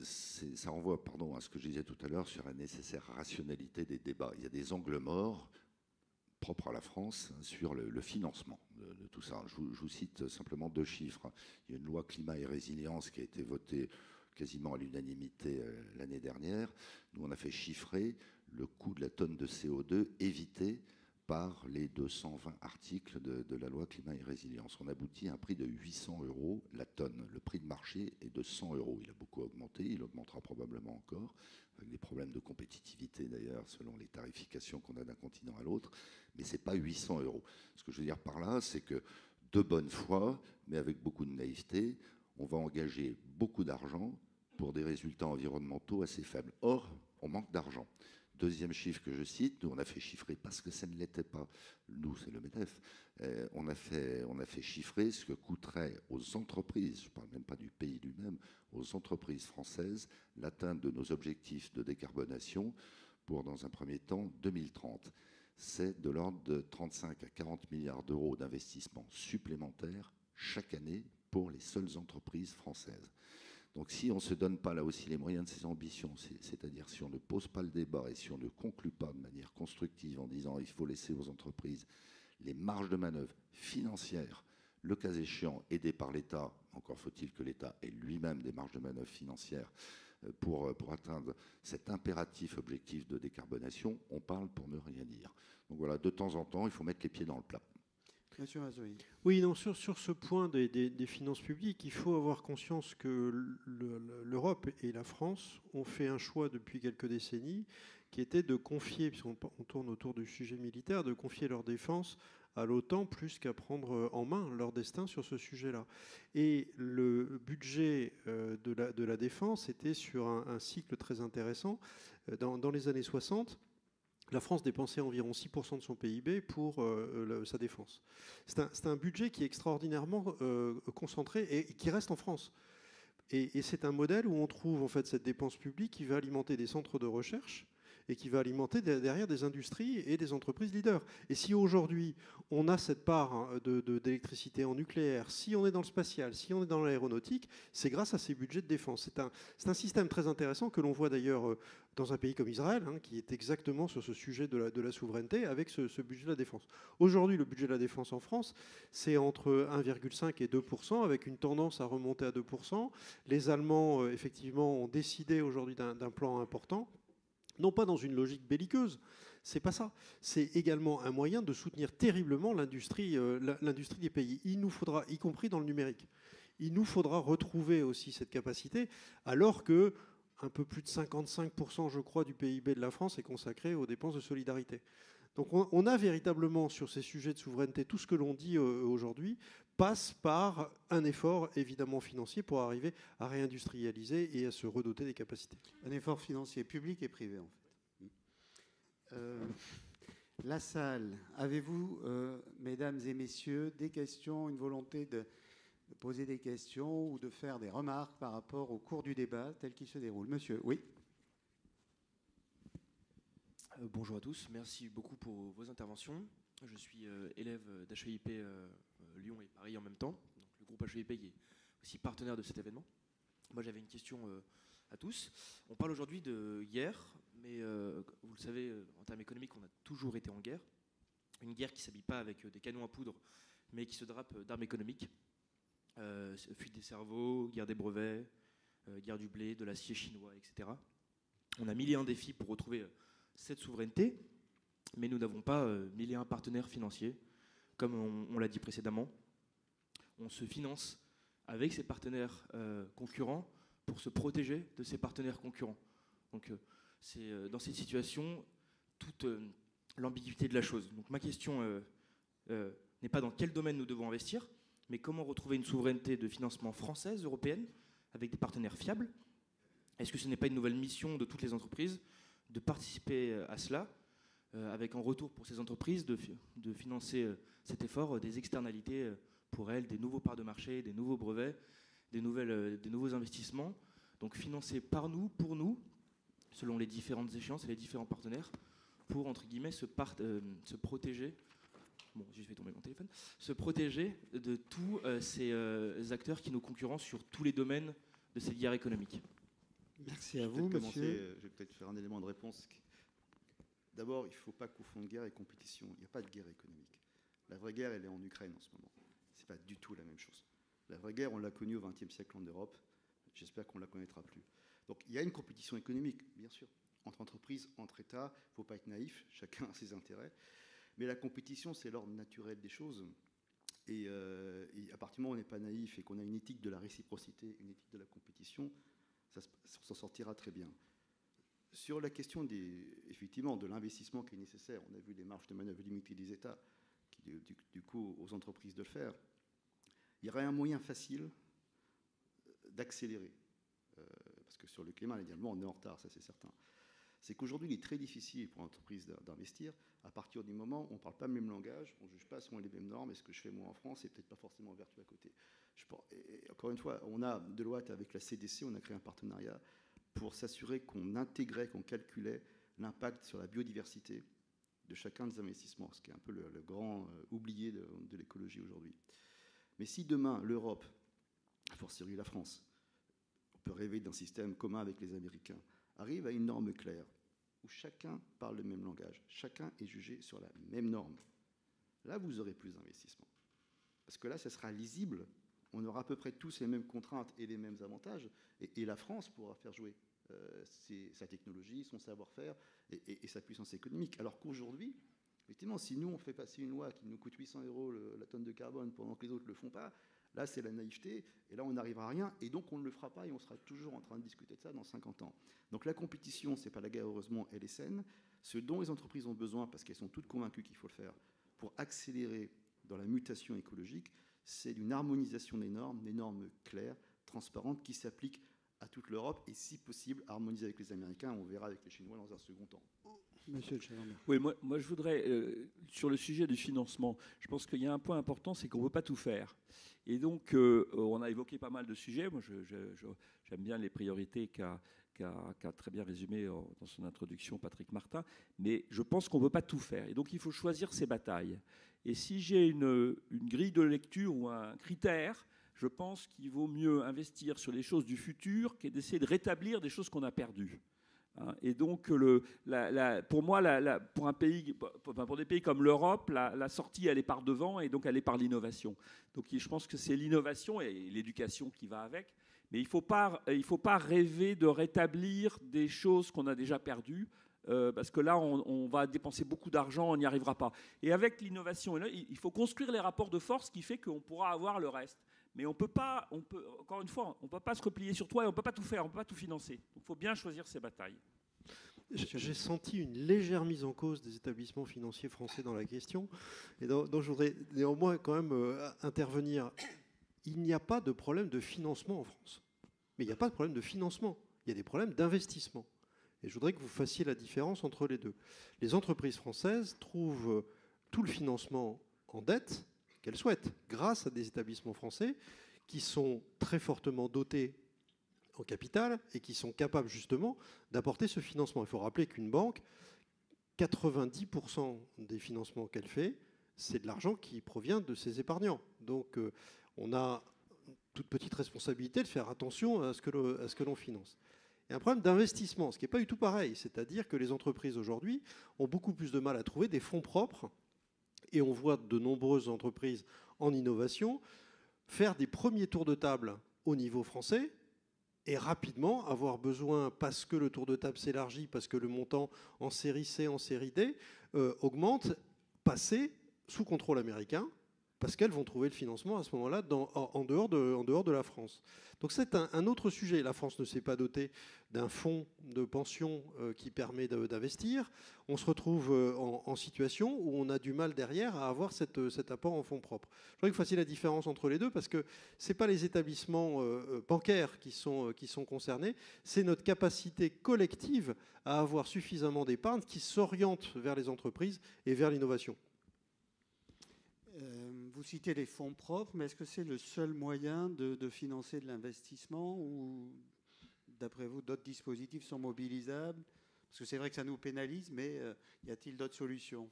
ça renvoie à ce que je disais tout à l'heure sur la nécessaire rationalité des débats. Il y a des angles morts propres à la France sur le financement de tout ça. Je vous cite simplement 2 chiffres. Il y a une loi climat et résilience qui a été votée quasiment à l'unanimité l'année dernière. Nous, on a fait chiffrer le coût de la tonne de CO2 évité par les 220 articles de la loi climat et résilience. On aboutit à un prix de 800 € la tonne. Le prix de marché est de 100 €. Il a beaucoup augmenté, il augmentera probablement encore, avec des problèmes de compétitivité d'ailleurs, selon les tarifications qu'on a d'un continent à l'autre, mais ce n'est pas 800 €. Ce que je veux dire par là, c'est que de bonne foi, mais avec beaucoup de naïveté, on va engager beaucoup d'argent pour des résultats environnementaux assez faibles. Or, on manque d'argent. Deuxième chiffre que je cite, nous on a fait chiffrer parce que ça ne l'était pas. Nous, c'est le MEDEF. On a fait chiffrer ce que coûterait aux entreprises, je ne parle même pas du pays lui-même, aux entreprises françaises, l'atteinte de nos objectifs de décarbonation pour, dans un premier temps, 2030. C'est de l'ordre de 35 à 40 milliards d'euros d'investissement supplémentaires chaque année pour les seules entreprises françaises. Donc si on ne se donne pas là aussi les moyens de ces ambitions, c'est-à-dire si on ne pose pas le débat et si on ne conclut pas de manière constructive en disant il faut laisser aux entreprises les marges de manœuvre financières, le cas échéant aidé par l'État, encore faut-il que l'État ait lui-même des marges de manœuvre financières pour atteindre cet impératif objectif de décarbonation, on parle pour ne rien dire. Donc voilà, de temps en temps, il faut mettre les pieds dans le plat. Monsieur Mazoui. Oui, non, sur ce point des finances publiques, il faut avoir conscience que l'Europe et la France ont fait un choix depuis quelques décennies qui était de confier, puisqu'on tourne autour du sujet militaire, de confier leur défense à l'OTAN plus qu'à prendre en main leur destin sur ce sujet-là. Et le budget de la défense était sur un cycle très intéressant. Dans les années 60, la France dépensait environ 6% de son PIB pour sa défense. C'est un budget qui est extraordinairement concentré et qui reste en France. Et c'est un modèle où on trouve en fait cette dépense publique qui va alimenter des centres de recherche et qui va alimenter derrière des industries et des entreprises leaders. Et si aujourd'hui on a cette part d'électricité en nucléaire, si on est dans le spatial, si on est dans l'aéronautique, c'est grâce à ces budgets de défense. C'est un système très intéressant que l'on voit d'ailleurs dans un pays comme Israël, qui est exactement sur ce sujet de la souveraineté, avec ce budget de la défense. Aujourd'hui, le budget de la défense en France, c'est entre 1,5 et 2%, avec une tendance à remonter à 2%. Les Allemands, effectivement, ont décidé aujourd'hui d'un plan important, non pas dans une logique belliqueuse, c'est pas ça. C'est également un moyen de soutenir terriblement l'industrie des pays. Il nous faudra, y compris dans le numérique, il nous faudra retrouver aussi cette capacité, alors que un peu plus de 55%, je crois, du PIB de la France est consacré aux dépenses de solidarité. Donc on a véritablement sur ces sujets de souveraineté, tout ce que l'on dit aujourd'hui passe par un effort évidemment financier pour arriver à réindustrialiser et à se redoter des capacités. Un effort financier public et privé en fait. La salle, avez-vous, mesdames et messieurs, des questions, une volonté de poser des questions ou de faire des remarques par rapport au cours du débat tel qu'il se déroule? Monsieur, oui. Bonjour à tous, merci beaucoup pour vos interventions. Je suis élève d'HEIP Lyon et Paris en même temps, donc le groupe HEIP qui est aussi partenaire de cet événement. Moi j'avais une question à tous. On parle aujourd'hui de guerre, mais vous le savez, en termes économiques, on a toujours été en guerre. Une guerre qui ne s'habille pas avec des canons à poudre, mais qui se drape d'armes économiques. Fuite des cerveaux, guerre des brevets, guerre du blé, de l'acier chinois, etc. On a 1001 défis pour retrouver cette souveraineté, mais nous n'avons pas 1001 partenaires financiers, comme on l'a dit précédemment. On se finance avec ces partenaires concurrents pour se protéger de ces partenaires concurrents. Donc c'est dans cette situation toute l'ambiguïté de la chose. Donc ma question n'est pas dans quel domaine nous devons investir, mais comment retrouver une souveraineté de financement française, européenne, avec des partenaires fiables. Est-ce que ce n'est pas une nouvelle mission de toutes les entreprises de participer à cela, avec en retour pour ces entreprises de financer cet effort, des externalités pour elles, des nouveaux parts de marché, des nouveaux brevets, des nouveaux investissements, donc financés par nous, pour nous, selon les différentes échéances et les différents partenaires, pour, entre guillemets, se protéger, bon, j'ai fait tomber mon téléphone, se protéger de tous ces acteurs qui nous concurrencent sur tous les domaines de cette guerre économique. Merci à vous, monsieur. Je vais peut-être faire un élément de réponse. D'abord, il ne faut pas confondre guerre et compétition. Il n'y a pas de guerre économique. La vraie guerre, elle est en Ukraine en ce moment. Ce n'est pas du tout la même chose. La vraie guerre, on l'a connue au XXe siècle en Europe. J'espère qu'on ne la connaîtra plus. Donc, il y a une compétition économique, bien sûr, entre entreprises, entre États. Il ne faut pas être naïf. Chacun a ses intérêts. Mais la compétition, c'est l'ordre naturel des choses. Et à partir du moment où on n'est pas naïf et qu'on a une éthique de la réciprocité, une éthique de la compétition, on s'en sortira très bien. Sur la question effectivement, de l'investissement qui est nécessaire, on a vu les marges de manœuvre limitées des États, qui du coup aux entreprises de le faire. Il y aurait un moyen facile d'accélérer. Parce que sur le climat, également, on est en retard, ça c'est certain. C'est qu'aujourd'hui, il est très difficile pour l'entreprise d'investir à partir du moment où on ne parle pas le même langage, on ne juge pas selon les mêmes normes, et ce que je fais moi en France, c'est peut-être pas forcément vertueux à côté. Et encore une fois, on a Deloitte avec la CDC, on a créé un partenariat pour s'assurer qu'on intégrait, qu'on calculait l'impact sur la biodiversité de chacun des investissements, ce qui est un peu le grand oublié de l'écologie aujourd'hui. Mais si demain, l'Europe, a fortiori la France, on peut rêver d'un système commun avec les Américains, arrive à une norme claire, où chacun parle le même langage, chacun est jugé sur la même norme, là, vous aurez plus d'investissement. Parce que là, ça sera lisible, on aura à peu près tous les mêmes contraintes et les mêmes avantages, et la France pourra faire jouer sa technologie, son savoir-faire et sa puissance économique. Alors qu'aujourd'hui, effectivement, si nous, on fait passer une loi qui nous coûte 800 € la tonne de carbone pendant que les autres ne le font pas, là, c'est la naïveté, et là, on n'arrivera à rien, et donc on ne le fera pas, et on sera toujours en train de discuter de ça dans 50 ans. Donc la compétition, ce n'est pas la guerre, heureusement, elle est saine. Ce dont les entreprises ont besoin, parce qu'elles sont toutes convaincues qu'il faut le faire, pour accélérer dans la mutation écologique, c'est d'une harmonisation des normes claires, transparentes, qui s'appliquent à toute l'Europe, et si possible, harmoniser avec les Américains, on verra avec les Chinois dans un second temps. Monsieur le Chairman. Oui, moi je voudrais, sur le sujet du financement, je pense qu'il y a un point important, c'est qu'on ne peut pas tout faire. Et donc, on a évoqué pas mal de sujets. Moi, j'aime bien les priorités qu'a très bien résumé dans son introduction Patrick Martin, mais je pense qu'on ne peut pas tout faire. Et donc, il faut choisir ses batailles. Et si j'ai une grille de lecture ou un critère, je pense qu'il vaut mieux investir sur les choses du futur qu'essayer d'essayer de rétablir des choses qu'on a perdues. Et donc, pour moi, pour des pays comme l'Europe, la sortie, elle est par devant, et donc elle est par l'innovation. Donc, je pense que c'est l'innovation et l'éducation qui va avec. Mais il ne faut pas rêver de rétablir des choses qu'on a déjà perdues, parce que là, on va dépenser beaucoup d'argent, on n'y arrivera pas. Et avec l'innovation, il faut construire les rapports de force qui fait qu'on pourra avoir le reste. Mais encore une fois, on ne peut pas se replier sur toi et on ne peut pas tout faire, on ne peut pas tout financer. Donc il faut bien choisir ses batailles. J'ai senti une légère mise en cause des établissements financiers français dans la question, et donc je voudrais néanmoins quand même intervenir. Il n'y a pas de problème de financement en France, mais il n'y a pas de problème de financement, il y a des problèmes d'investissement. Et je voudrais que vous fassiez la différence entre les deux. Les entreprises françaises trouvent tout le financement en dette qu'elles souhaitent, grâce à des établissements français qui sont très fortement dotés en capital et qui sont capables justement d'apporter ce financement. Il faut rappeler qu'une banque, 90% des financements qu'elle fait, c'est de l'argent qui provient de ses épargnants. Donc on a toute petite responsabilité de faire attention à ce que l'on finance. Il y a un problème d'investissement, ce qui n'est pas du tout pareil. C'est-à-dire que les entreprises aujourd'hui ont beaucoup plus de mal à trouver des fonds propres. Et on voit de nombreuses entreprises en innovation faire des premiers tours de table au niveau français et rapidement avoir besoin, parce que le tour de table s'élargit, parce que le montant en série C, en série D augmente, passer sous contrôle américain, parce qu'elles vont trouver le financement à ce moment-là en dehors de la France. Donc c'est un autre sujet. La France ne s'est pas dotée d'un fonds de pension qui permet d'investir. On se retrouve en situation où on a du mal derrière à avoir cet apport en fonds propres. Je voudrais que vous fassiez la différence entre les deux, parce que ce n'est pas les établissements bancaires qui sont concernés, c'est notre capacité collective à avoir suffisamment d'épargne qui s'oriente vers les entreprises et vers l'innovation. Vous citez les fonds propres, mais est-ce que c'est le seul moyen de financer de l'investissement, ou d'après vous, d'autres dispositifs sont mobilisables? Parce que c'est vrai que ça nous pénalise, mais y a-t-il d'autres solutions?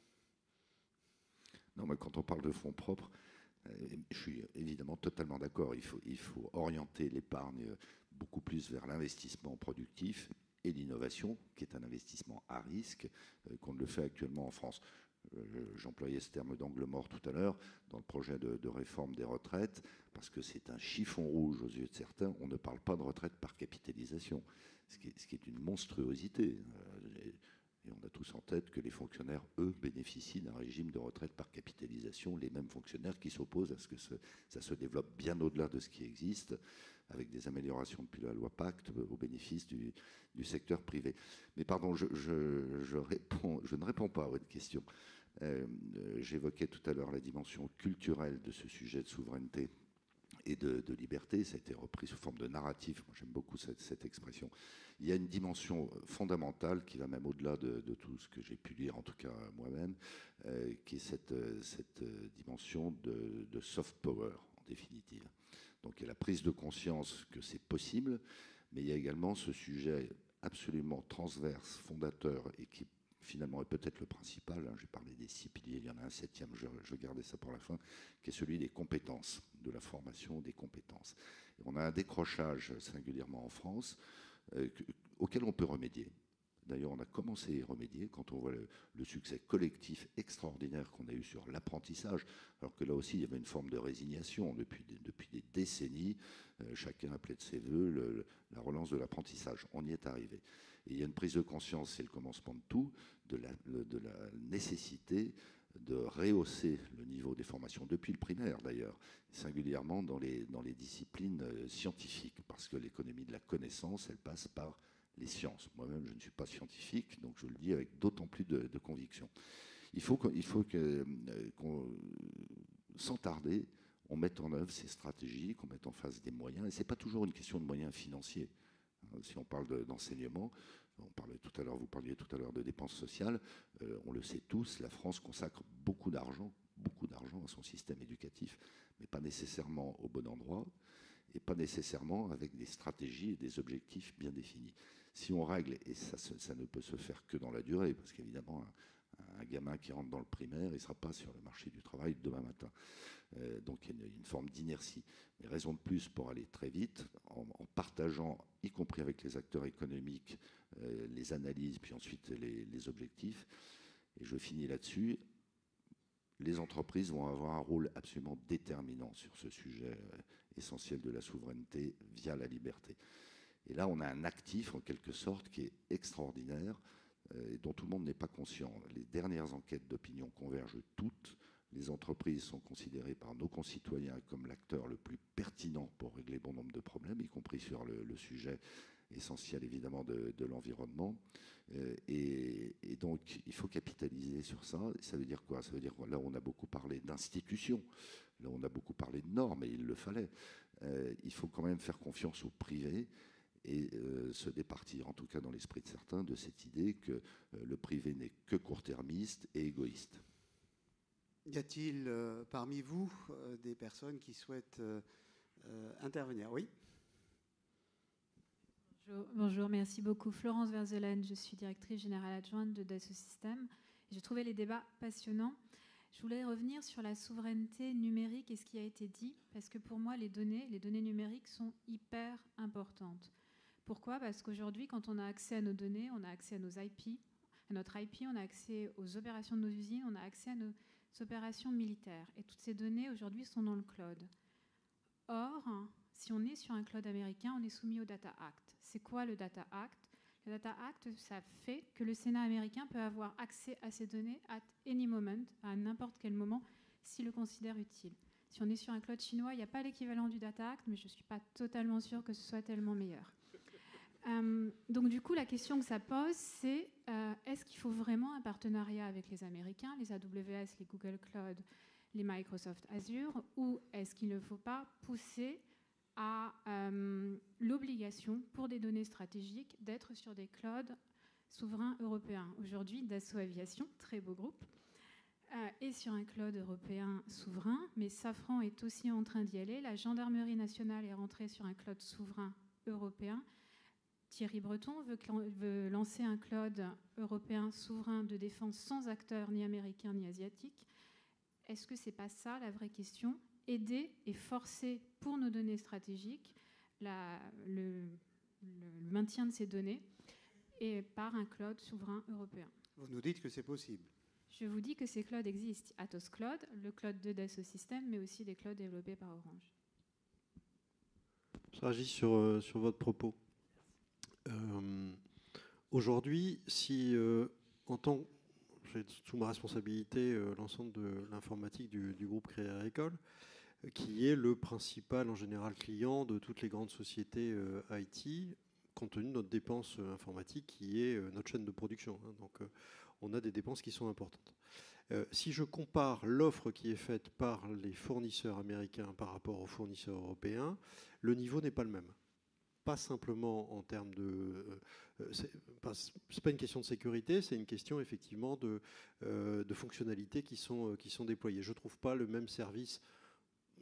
Non, mais quand on parle de fonds propres, je suis évidemment totalement d'accord. Il faut orienter l'épargne beaucoup plus vers l'investissement productif et l'innovation, qui est un investissement à risque, qu'on ne le fait actuellement en France. J'employais ce terme d'angle mort tout à l'heure dans le projet de réforme des retraites, parce que c'est un chiffon rouge aux yeux de certains. On ne parle pas de retraite par capitalisation, ce qui est une monstruosité. Et on a tous en tête que les fonctionnaires, eux, bénéficient d'un régime de retraite par capitalisation, les mêmes fonctionnaires qui s'opposent à ce que ça se développe bien au-delà de ce qui existe, avec des améliorations depuis la loi Pacte au bénéfice du secteur privé. Mais pardon, je ne réponds pas à votre question. J'évoquais tout à l'heure la dimension culturelle de ce sujet de souveraineté et de liberté. Ça a été repris sous forme de narratif. Moi, j'aime beaucoup cette expression. Il y a une dimension fondamentale qui va même au-delà de tout ce que j'ai pu lire, en tout cas moi-même, qui est cette dimension de soft power, en définitive. Donc il y a la prise de conscience que c'est possible, mais il y a également ce sujet absolument transverse, fondateur, et qui finalement est peut-être le principal. J'ai parlé des 6 piliers, il y en a un 7e, je gardais ça pour la fin, qui est celui des compétences, de la formation des compétences. Et on a un décrochage singulièrement en France auquel on peut remédier. D'ailleurs, on a commencé à y remédier quand on voit le succès collectif extraordinaire qu'on a eu sur l'apprentissage, alors que là aussi, il y avait une forme de résignation depuis des décennies. Chacun appelait de ses voeux la relance de l'apprentissage. On y est arrivé. Et il y a une prise de conscience, c'est le commencement de tout, de la nécessité de rehausser le niveau des formations, depuis le primaire d'ailleurs, singulièrement dans les disciplines scientifiques, parce que l'économie de la connaissance, elle passe par les sciences. Moi-même, je ne suis pas scientifique, donc je le dis avec d'autant plus de conviction. Il faut sans tarder, on mette en œuvre ces stratégies, qu'on mette en face des moyens. Et ce n'est pas toujours une question de moyens financiers. Si on parle d'enseignement, vous parliez tout à l'heure de dépenses sociales, on le sait tous, la France consacre beaucoup d'argent à son système éducatif, mais pas nécessairement au bon endroit, et pas nécessairement avec des stratégies et des objectifs bien définis. Si on règle, et ça ne peut se faire que dans la durée, parce qu'évidemment, un gamin qui rentre dans le primaire, il ne sera pas sur le marché du travail demain matin. Donc il y a une forme d'inertie. Mais raison de plus pour aller très vite, en partageant, y compris avec les acteurs économiques, les analyses, puis ensuite les objectifs. Et je finis là-dessus. Les entreprises vont avoir un rôle absolument déterminant sur ce sujet essentiel de la souveraineté via la liberté. Et là, on a un actif, en quelque sorte, qui est extraordinaire et dont tout le monde n'est pas conscient. Les dernières enquêtes d'opinion convergent toutes. Les entreprises sont considérées par nos concitoyens comme l'acteur le plus pertinent pour régler bon nombre de problèmes, y compris sur le sujet essentiel, évidemment, de l'environnement. Et donc, il faut capitaliser sur ça. Et ça veut dire quoi? Ça veut dire que là, on a beaucoup parlé d'institutions, là, on a beaucoup parlé de normes, et il le fallait. Il faut quand même faire confiance au privé et se départir, en tout cas dans l'esprit de certains, de cette idée que le privé n'est que court-termiste et égoïste. Y a-t-il parmi vous des personnes qui souhaitent intervenir? Oui. Bonjour, merci beaucoup. Florence Verzelen, je suis directrice générale adjointe de Dassault Systèmes. J'ai trouvé les débats passionnants. Je voulais revenir sur la souveraineté numérique et ce qui a été dit, parce que pour moi, les données numériques sont hyper importantes. Pourquoi? Parce qu'aujourd'hui, quand on a accès à nos données, on a accès à notre IP, on a accès aux opérations de nos usines, on a accès à nos opérations militaires. Et toutes ces données, aujourd'hui, sont dans le cloud. Or, si on est sur un cloud américain, on est soumis au Data Act. C'est quoi le Data Act? Le Data Act, ça fait que le Sénat américain peut avoir accès à ces données at any moment, à n'importe quel moment, s'il le considère utile. Si on est sur un cloud chinois, il n'y a pas l'équivalent du Data Act, mais je ne suis pas totalement sûre que ce soit tellement meilleur. Donc du coup, la question que ça pose, c'est est-ce qu'il faut vraiment un partenariat avec les Américains, les AWS, les Google Cloud, les Microsoft Azure, ou est-ce qu'il ne faut pas pousser à l'obligation pour des données stratégiques d'être sur des clouds souverains européens? Aujourd'hui, Dassault Aviation, très beau groupe, est sur un cloud européen souverain, mais Safran est aussi en train d'y aller. La gendarmerie nationale est rentrée sur un cloud souverain européen. Thierry Breton veut lancer un cloud européen souverain de défense sans acteurs ni américains ni asiatiques. Est-ce que ce n'est pas ça la vraie question? Aider et forcer pour nos données stratégiques le maintien de ces données et par un cloud souverain européen. Vous nous dites que c'est possible. Je vous dis que ces clouds existent. Atos Cloud, le cloud de Dassault Systèmes, mais aussi des clouds développés par Orange. Je réagis sur votre propos. Aujourd'hui, si j'ai sous ma responsabilité l'ensemble de l'informatique du groupe Crédit Agricole, qui est le principal en général client de toutes les grandes sociétés IT, compte tenu de notre dépense informatique qui est notre chaîne de production. Donc on a des dépenses qui sont importantes. Si je compare l'offre qui est faite par les fournisseurs américains par rapport aux fournisseurs européens, le niveau n'est pas le même. Pas simplement en termes de... c'est pas une question de sécurité, c'est une question effectivement de fonctionnalités qui sont déployées. Je ne trouve pas le même service,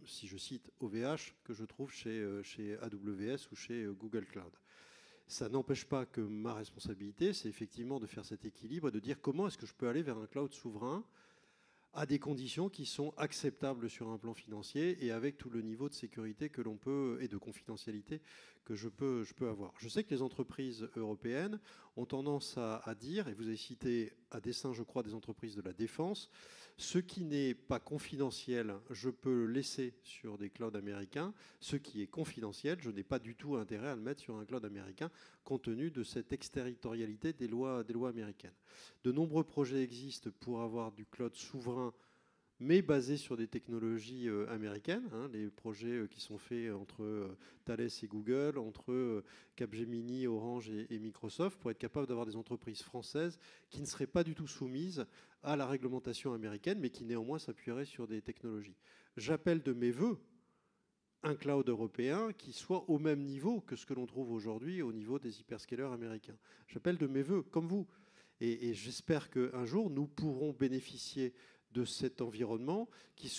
si je cite OVH, que je trouve chez AWS ou chez Google Cloud. Ça n'empêche pas que ma responsabilité, c'est effectivement de faire cet équilibre et de dire comment est-ce que je peux aller vers un cloud souverain à des conditions qui sont acceptables sur un plan financier et avec tout le niveau de sécurité que l'on peut et de confidentialité que je peux avoir. Je sais que les entreprises européennes ont tendance à dire, et vous avez cité à dessein, je crois, des entreprises de la défense, ce qui n'est pas confidentiel, je peux le laisser sur des clouds américains. Ce qui est confidentiel, je n'ai pas du tout intérêt à le mettre sur un cloud américain, compte tenu de cette exterritorialité des lois américaines. De nombreux projets existent pour avoir du cloud souverain, mais basé sur des technologies américaines. Les projets qui sont faits entre Thales et Google, entre Capgemini, Orange et Microsoft, pour être capable d'avoir des entreprises françaises qui ne seraient pas du tout soumises à la réglementation américaine, mais qui néanmoins s'appuieraient sur des technologies. J'appelle de mes voeux un cloud européen qui soit au même niveau que ce que l'on trouve aujourd'hui au niveau des hyperscalers américains. J'appelle de mes voeux, comme vous. Et j'espère qu'un jour, nous pourrons bénéficier de cet environnement qui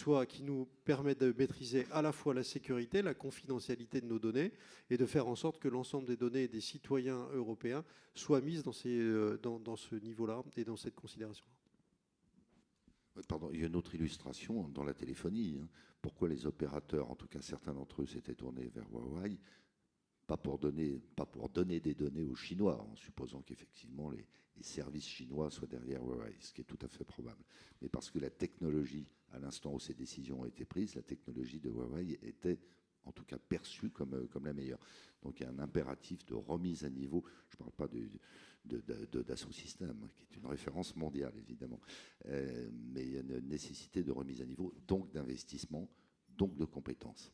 nous permet de maîtriser à la fois la sécurité, la confidentialité de nos données et de faire en sorte que l'ensemble des données des citoyens européens soient mises dans ce niveau-là et dans cette considération-là. Pardon, il y a une autre illustration dans la téléphonie. Pourquoi les opérateurs, en tout cas certains d'entre eux, s'étaient tournés vers Huawei, pas pour donner des données aux Chinois, en supposant qu'effectivement les services chinois soient derrière Huawei, ce qui est tout à fait probable, mais parce que la technologie, à l'instant où ces décisions ont été prises, la technologie de Huawei était en tout cas perçue comme la meilleure. Donc il y a un impératif de remise à niveau. Je ne parle pas Dassault Systèmes, qui est une référence mondiale, évidemment. Mais il y a une nécessité de remise à niveau, donc d'investissement, donc de compétences.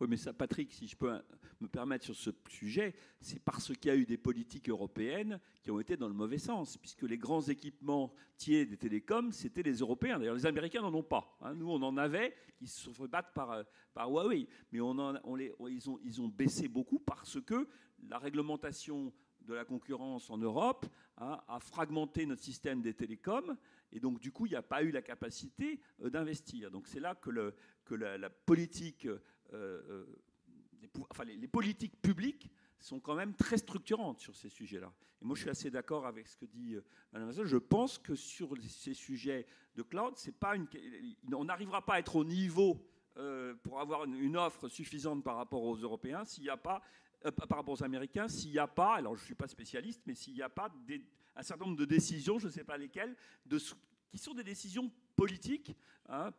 Oui, mais ça, Patrick, si je peux me permettre sur ce sujet, c'est parce qu'il y a eu des politiques européennes qui ont été dans le mauvais sens, puisque les grands équipementiers des télécoms, c'était les Européens. D'ailleurs, les Américains n'en ont pas. Nous, on en avait qui se sont fait battre par Huawei. Mais ils ont baissé beaucoup parce que la réglementation de la concurrence en Europe a fragmenté notre système des télécoms. Et donc, du coup, il n'y a pas eu la capacité d'investir. Donc, c'est là que la politique... les politiques publiques sont quand même très structurantes sur ces sujets-là. Et moi, je suis assez d'accord avec ce que dit Mme Mazel. Je pense que sur ces sujets de cloud, on n'arrivera pas à être au niveau pour avoir une offre suffisante par rapport aux Européens s'il n'y a pas, par rapport aux Américains, s'il n'y a pas, alors je ne suis pas spécialiste, mais s'il n'y a pas un certain nombre de décisions, je ne sais pas lesquelles, qui sont des décisions politiques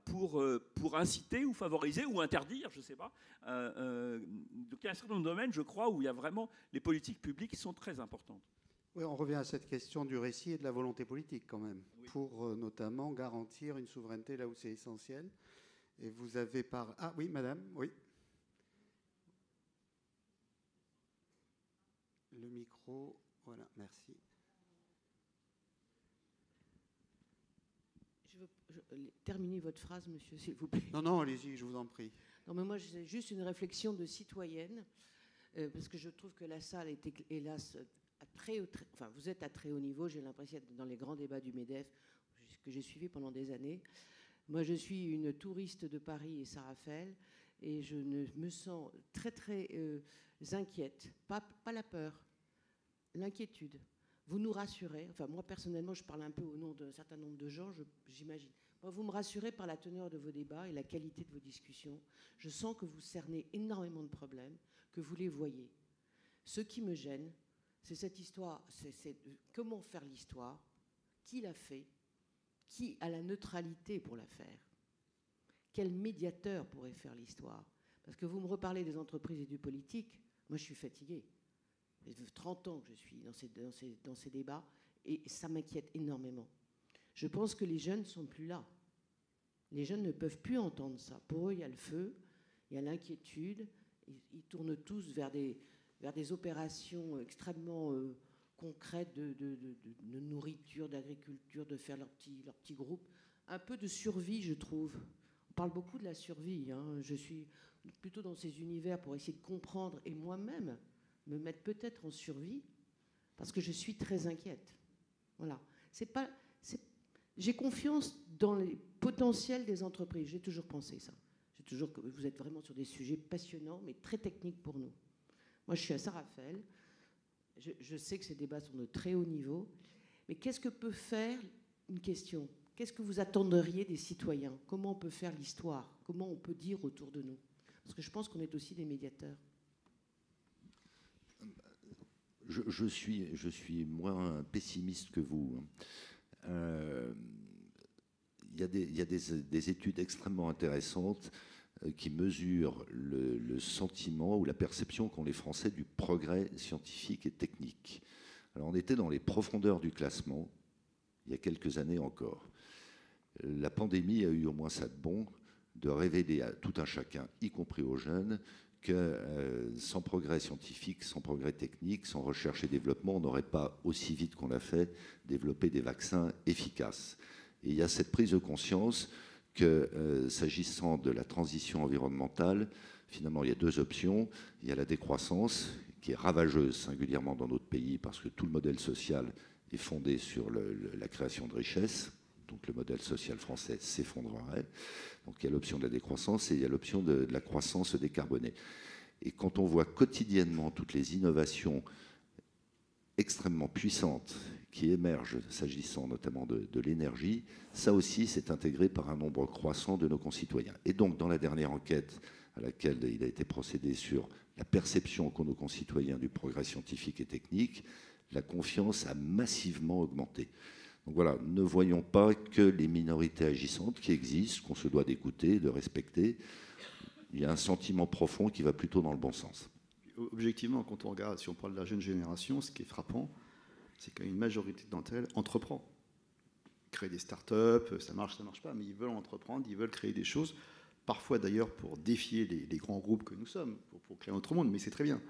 pour inciter ou favoriser ou interdire, je ne sais pas. Donc il y a un certain nombre de domaines, je crois, où il y a vraiment les politiques publiques qui sont très importantes. Oui, on revient à cette question du récit et de la volonté politique quand même, oui, pour notamment garantir une souveraineté là où c'est essentiel. Et vous avez par... Ah oui, madame, oui. Le micro, voilà, merci. Je veux terminer votre phrase, monsieur, s'il vous plaît. Non, allez-y, je vous en prie. Non, mais moi, j'ai juste une réflexion de citoyenne, parce que je trouve que la salle est, hélas, vous êtes à très haut niveau. J'ai l'impression d'être dans les grands débats du MEDEF, que j'ai suivi pendant des années. Moi, je suis une touriste de Paris et Saint-Raphaël, et je me sens très, très inquiète. Pas la peur, l'inquiétude. Vous nous rassurez, enfin moi personnellement je parle un peu au nom d'un certain nombre de gens, j'imagine. Moi, vous me rassurez par la teneur de vos débats et la qualité de vos discussions. Je sens que vous cernez énormément de problèmes, que vous les voyez. Ce qui me gêne, c'est cette histoire, c'est comment faire l'histoire, qui l'a fait, qui a la neutralité pour la faire, quel médiateur pourrait faire l'histoire. Parce que vous me reparlez des entreprises et du politique, moi je suis fatiguée. Ça fait 30 ans que je suis dans ces débats Et ça m'inquiète énormément. Je pense que les jeunes ne sont plus là. Les jeunes ne peuvent plus entendre ça. Pour eux, il y a le feu, il y a l'inquiétude. Ils tournent tous vers des opérations extrêmement concrètes de nourriture, d'agriculture, de faire leur petit groupe. Un peu de survie, je trouve. On parle beaucoup de la survie. Hein. Je suis plutôt dans ces univers pour essayer de comprendre et moi-même me mettre peut-être en survie parce que je suis très inquiète. Voilà. J'ai confiance dans les potentiels des entreprises. J'ai toujours pensé ça. Vous êtes vraiment sur des sujets passionnants, mais très techniques pour nous. Moi, je suis à Saint-Raphaël. Je sais que ces débats sont de très haut niveau. Mais qu'est-ce que peut faire une question? Qu'est-ce que vous attendriez des citoyens? Comment on peut faire l'histoire? Comment on peut dire autour de nous? Parce que je pense qu'on est aussi des médiateurs. Je suis moins pessimiste que vous. Il y a des études extrêmement intéressantes qui mesurent le sentiment ou la perception qu'ont les Français du progrès scientifique et technique. Alors on était dans les profondeurs du classement il y a quelques années encore. La pandémie a eu au moins ça de bon de révéler à tout un chacun, y compris aux jeunes, que sans progrès scientifique, sans progrès technique, sans recherche et développement, on n'aurait pas, aussi vite qu'on l'a fait, développé des vaccins efficaces. Et il y a cette prise de conscience que, s'agissant de la transition environnementale, finalement, il y a deux options. Il y a la décroissance, qui est ravageuse, singulièrement dans notre pays, parce que tout le modèle social est fondé sur la création de richesses. Donc le modèle social français s'effondrerait. Donc il y a l'option de la décroissance et il y a l'option de la croissance décarbonée. Et quand on voit quotidiennement toutes les innovations extrêmement puissantes qui émergent, s'agissant notamment de l'énergie, ça aussi c'est intégré par un nombre croissant de nos concitoyens. Et donc dans la dernière enquête à laquelle il a été procédé sur la perception qu'ont nos concitoyens du progrès scientifique et technique, la confiance a massivement augmenté. Donc voilà, ne voyons pas que les minorités agissantes qui existent, qu'on se doit d'écouter, de respecter. Il y a un sentiment profond qui va plutôt dans le bon sens. Objectivement, quand on regarde, si on parle de la jeune génération, ce qui est frappant, c'est qu'une majorité d'entre elles entreprend. Créer des start-up, ça marche pas, mais ils veulent entreprendre, ils veulent créer des choses, parfois d'ailleurs pour défier les grands groupes que nous sommes, pour créer un autre monde, mais c'est très bien.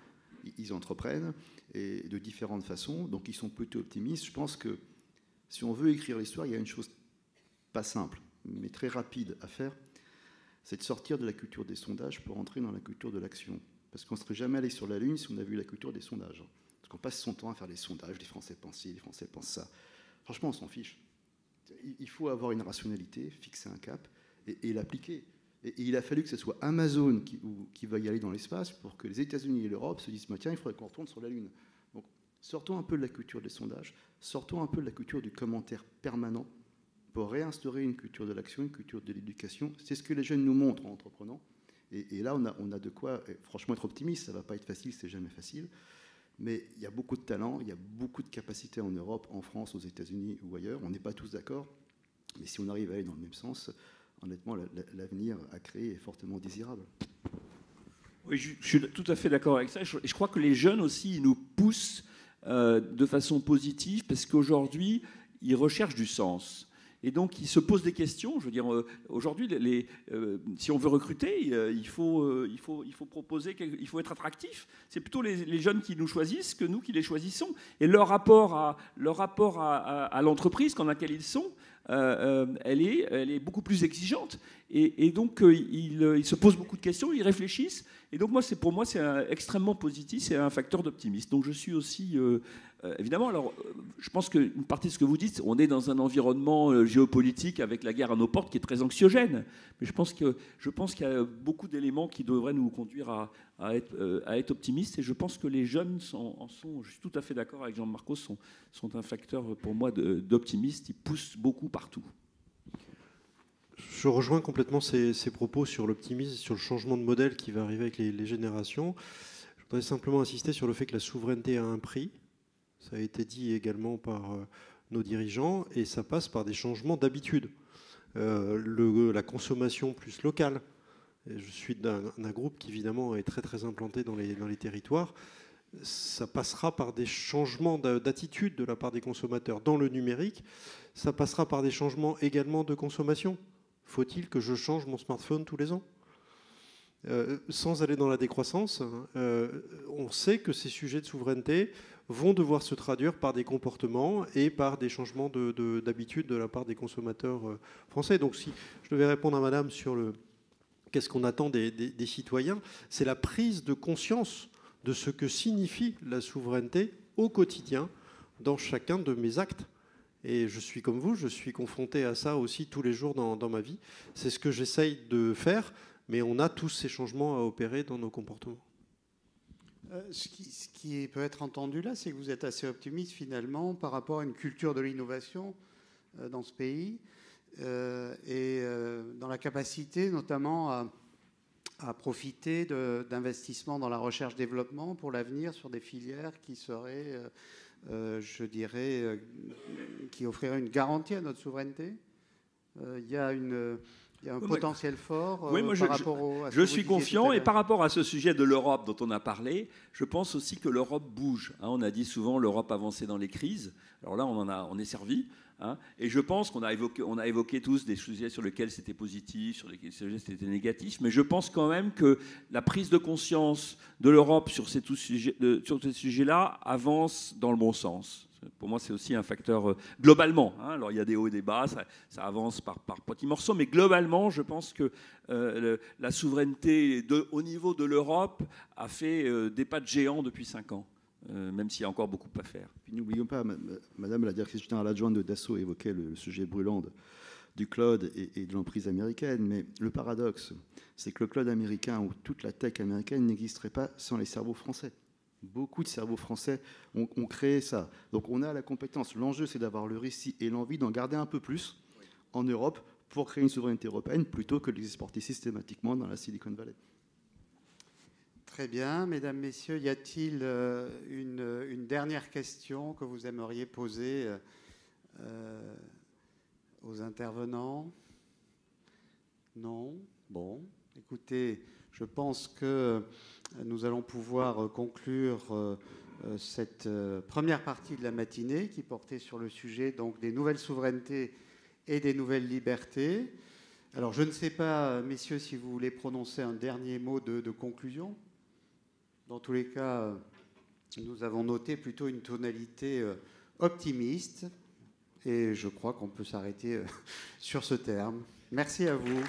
Ils entreprennent et de différentes façons, donc ils sont plutôt optimistes. Je pense que si on veut écrire l'histoire, il y a une chose pas simple, mais très rapide à faire, c'est de sortir de la culture des sondages pour entrer dans la culture de l'action. Parce qu'on ne serait jamais allé sur la Lune si on avait eu la culture des sondages. Parce qu'on passe son temps à faire des sondages, les Français pensent ci, les Français pensent ça. Franchement, on s'en fiche. Il faut avoir une rationalité, fixer un cap et l'appliquer. Et il a fallu que ce soit Amazon qui va y aller dans l'espace pour que les États-Unis et l'Europe se disent tiens, il faudrait qu'on retourne sur la Lune. Donc, sortons un peu de la culture des sondages, sortons un peu de la culture du commentaire permanent pour réinstaurer une culture de l'action, une culture de l'éducation. C'est ce que les jeunes nous montrent en entreprenant. Et là, on a de quoi, franchement, être optimiste. Ça ne va pas être facile, c'est jamais facile. Mais il y a beaucoup de talent, il y a beaucoup de capacités en Europe, en France, aux États-Unis ou ailleurs. On n'est pas tous d'accord. Mais si on arrive à aller dans le même sens, honnêtement, l'avenir à créer est fortement désirable. Oui, je suis tout à fait d'accord avec ça. Et je crois que les jeunes aussi, ils nous poussent de façon positive parce qu'aujourd'hui, ils recherchent du sens. Et donc, ils se posent des questions. Je veux dire, aujourd'hui, si on veut recruter, il faut proposer, il faut être attractif. C'est plutôt les jeunes qui nous choisissent que nous qui les choisissons. Et leur rapport à l'entreprise dans laquelle ils sont, elle est beaucoup plus exigeante. Et donc, ils se posent beaucoup de questions, ils réfléchissent. Et donc, pour moi, c'est extrêmement positif, c'est un facteur d'optimisme. Donc, je suis aussi... évidemment, alors, je pense qu'une partie de ce que vous dites, on est dans un environnement géopolitique avec la guerre à nos portes qui est très anxiogène. Mais je pense qu'il y a beaucoup d'éléments qui devraient nous conduire à être optimistes. Et je pense que les jeunes en sont, je suis tout à fait d'accord avec Jean-Marc, sont un facteur pour moi d'optimiste. Ils poussent beaucoup partout. Je rejoins complètement ces propos sur l'optimisme, sur le changement de modèle qui va arriver avec les générations. Je voudrais simplement insister sur le fait que la souveraineté a un prix. Ça a été dit également par nos dirigeants, et ça passe par des changements d'habitude. La consommation plus locale. Et je suis d'un groupe qui, évidemment, est très, très implanté dans les territoires. ça passera par des changements d'attitude de la part des consommateurs dans le numérique. Ça passera par des changements également de consommation. Faut-il que je change mon smartphone tous les ans ? Sans aller dans la décroissance, on sait que ces sujets de souveraineté vont devoir se traduire par des comportements et par des changements d'habitude de la part des consommateurs français. Donc si je devais répondre à madame sur qu'est-ce qu'on attend des citoyens, c'est la prise de conscience de ce que signifie la souveraineté au quotidien dans chacun de mes actes. Et je suis comme vous, je suis confronté à ça aussi tous les jours dans ma vie. C'est ce que j'essaye de faire, mais on a tous ces changements à opérer dans nos comportements. Ce qui peut être entendu là, c'est que vous êtes assez optimiste finalement par rapport à une culture de l'innovation dans ce pays et dans la capacité notamment à profiter d'investissements dans la recherche-développement pour l'avenir sur des filières qui seraient, je dirais, qui offriraient une garantie à notre souveraineté. Il y a un potentiel fort par rapport à ce je que suis vous disiez confiant. tout à Et l'heure. par rapport à ce sujet de l'Europe dont on a parlé, je pense aussi que l'Europe bouge. On a dit souvent l'Europe avançait dans les crises. Alors là, on est servi. Et je pense qu'on a évoqué tous des sujets sur lesquels c'était positif, sur lesquels c'était négatif. Mais je pense quand même que la prise de conscience de l'Europe sur ces sujets-là avance dans le bon sens. Pour moi, c'est aussi un facteur globalement. Alors, il y a des hauts et des bas, ça avance par petits morceaux, mais globalement, je pense que la souveraineté au niveau de l'Europe a fait des pas de géant depuis 5 ans, même s'il y a encore beaucoup à faire. Puis n'oublions pas, Madame la directrice générale adjointe de Dassault évoquait le sujet brûlant du cloud et de l'emprise américaine, mais le paradoxe, c'est que le cloud américain ou toute la tech américaine n'existerait pas sans les cerveaux français. Beaucoup de cerveaux français ont créé ça. Donc on a la compétence. L'enjeu, c'est d'avoir le récit et l'envie d'en garder un peu plus en Europe pour créer une souveraineté européenne plutôt que de l'exporter systématiquement dans la Silicon Valley. Très bien. Mesdames, Messieurs, y a-t-il une dernière question que vous aimeriez poser aux intervenants ? Non ? Bon. Écoutez, je pense que nous allons pouvoir conclure cette première partie de la matinée qui portait sur le sujet donc, des nouvelles souverainetés et des nouvelles libertés. Alors, je ne sais pas, messieurs, si vous voulez prononcer un dernier mot de conclusion. Dans tous les cas, nous avons noté plutôt une tonalité optimiste et je crois qu'on peut s'arrêter sur ce terme. Merci à vous.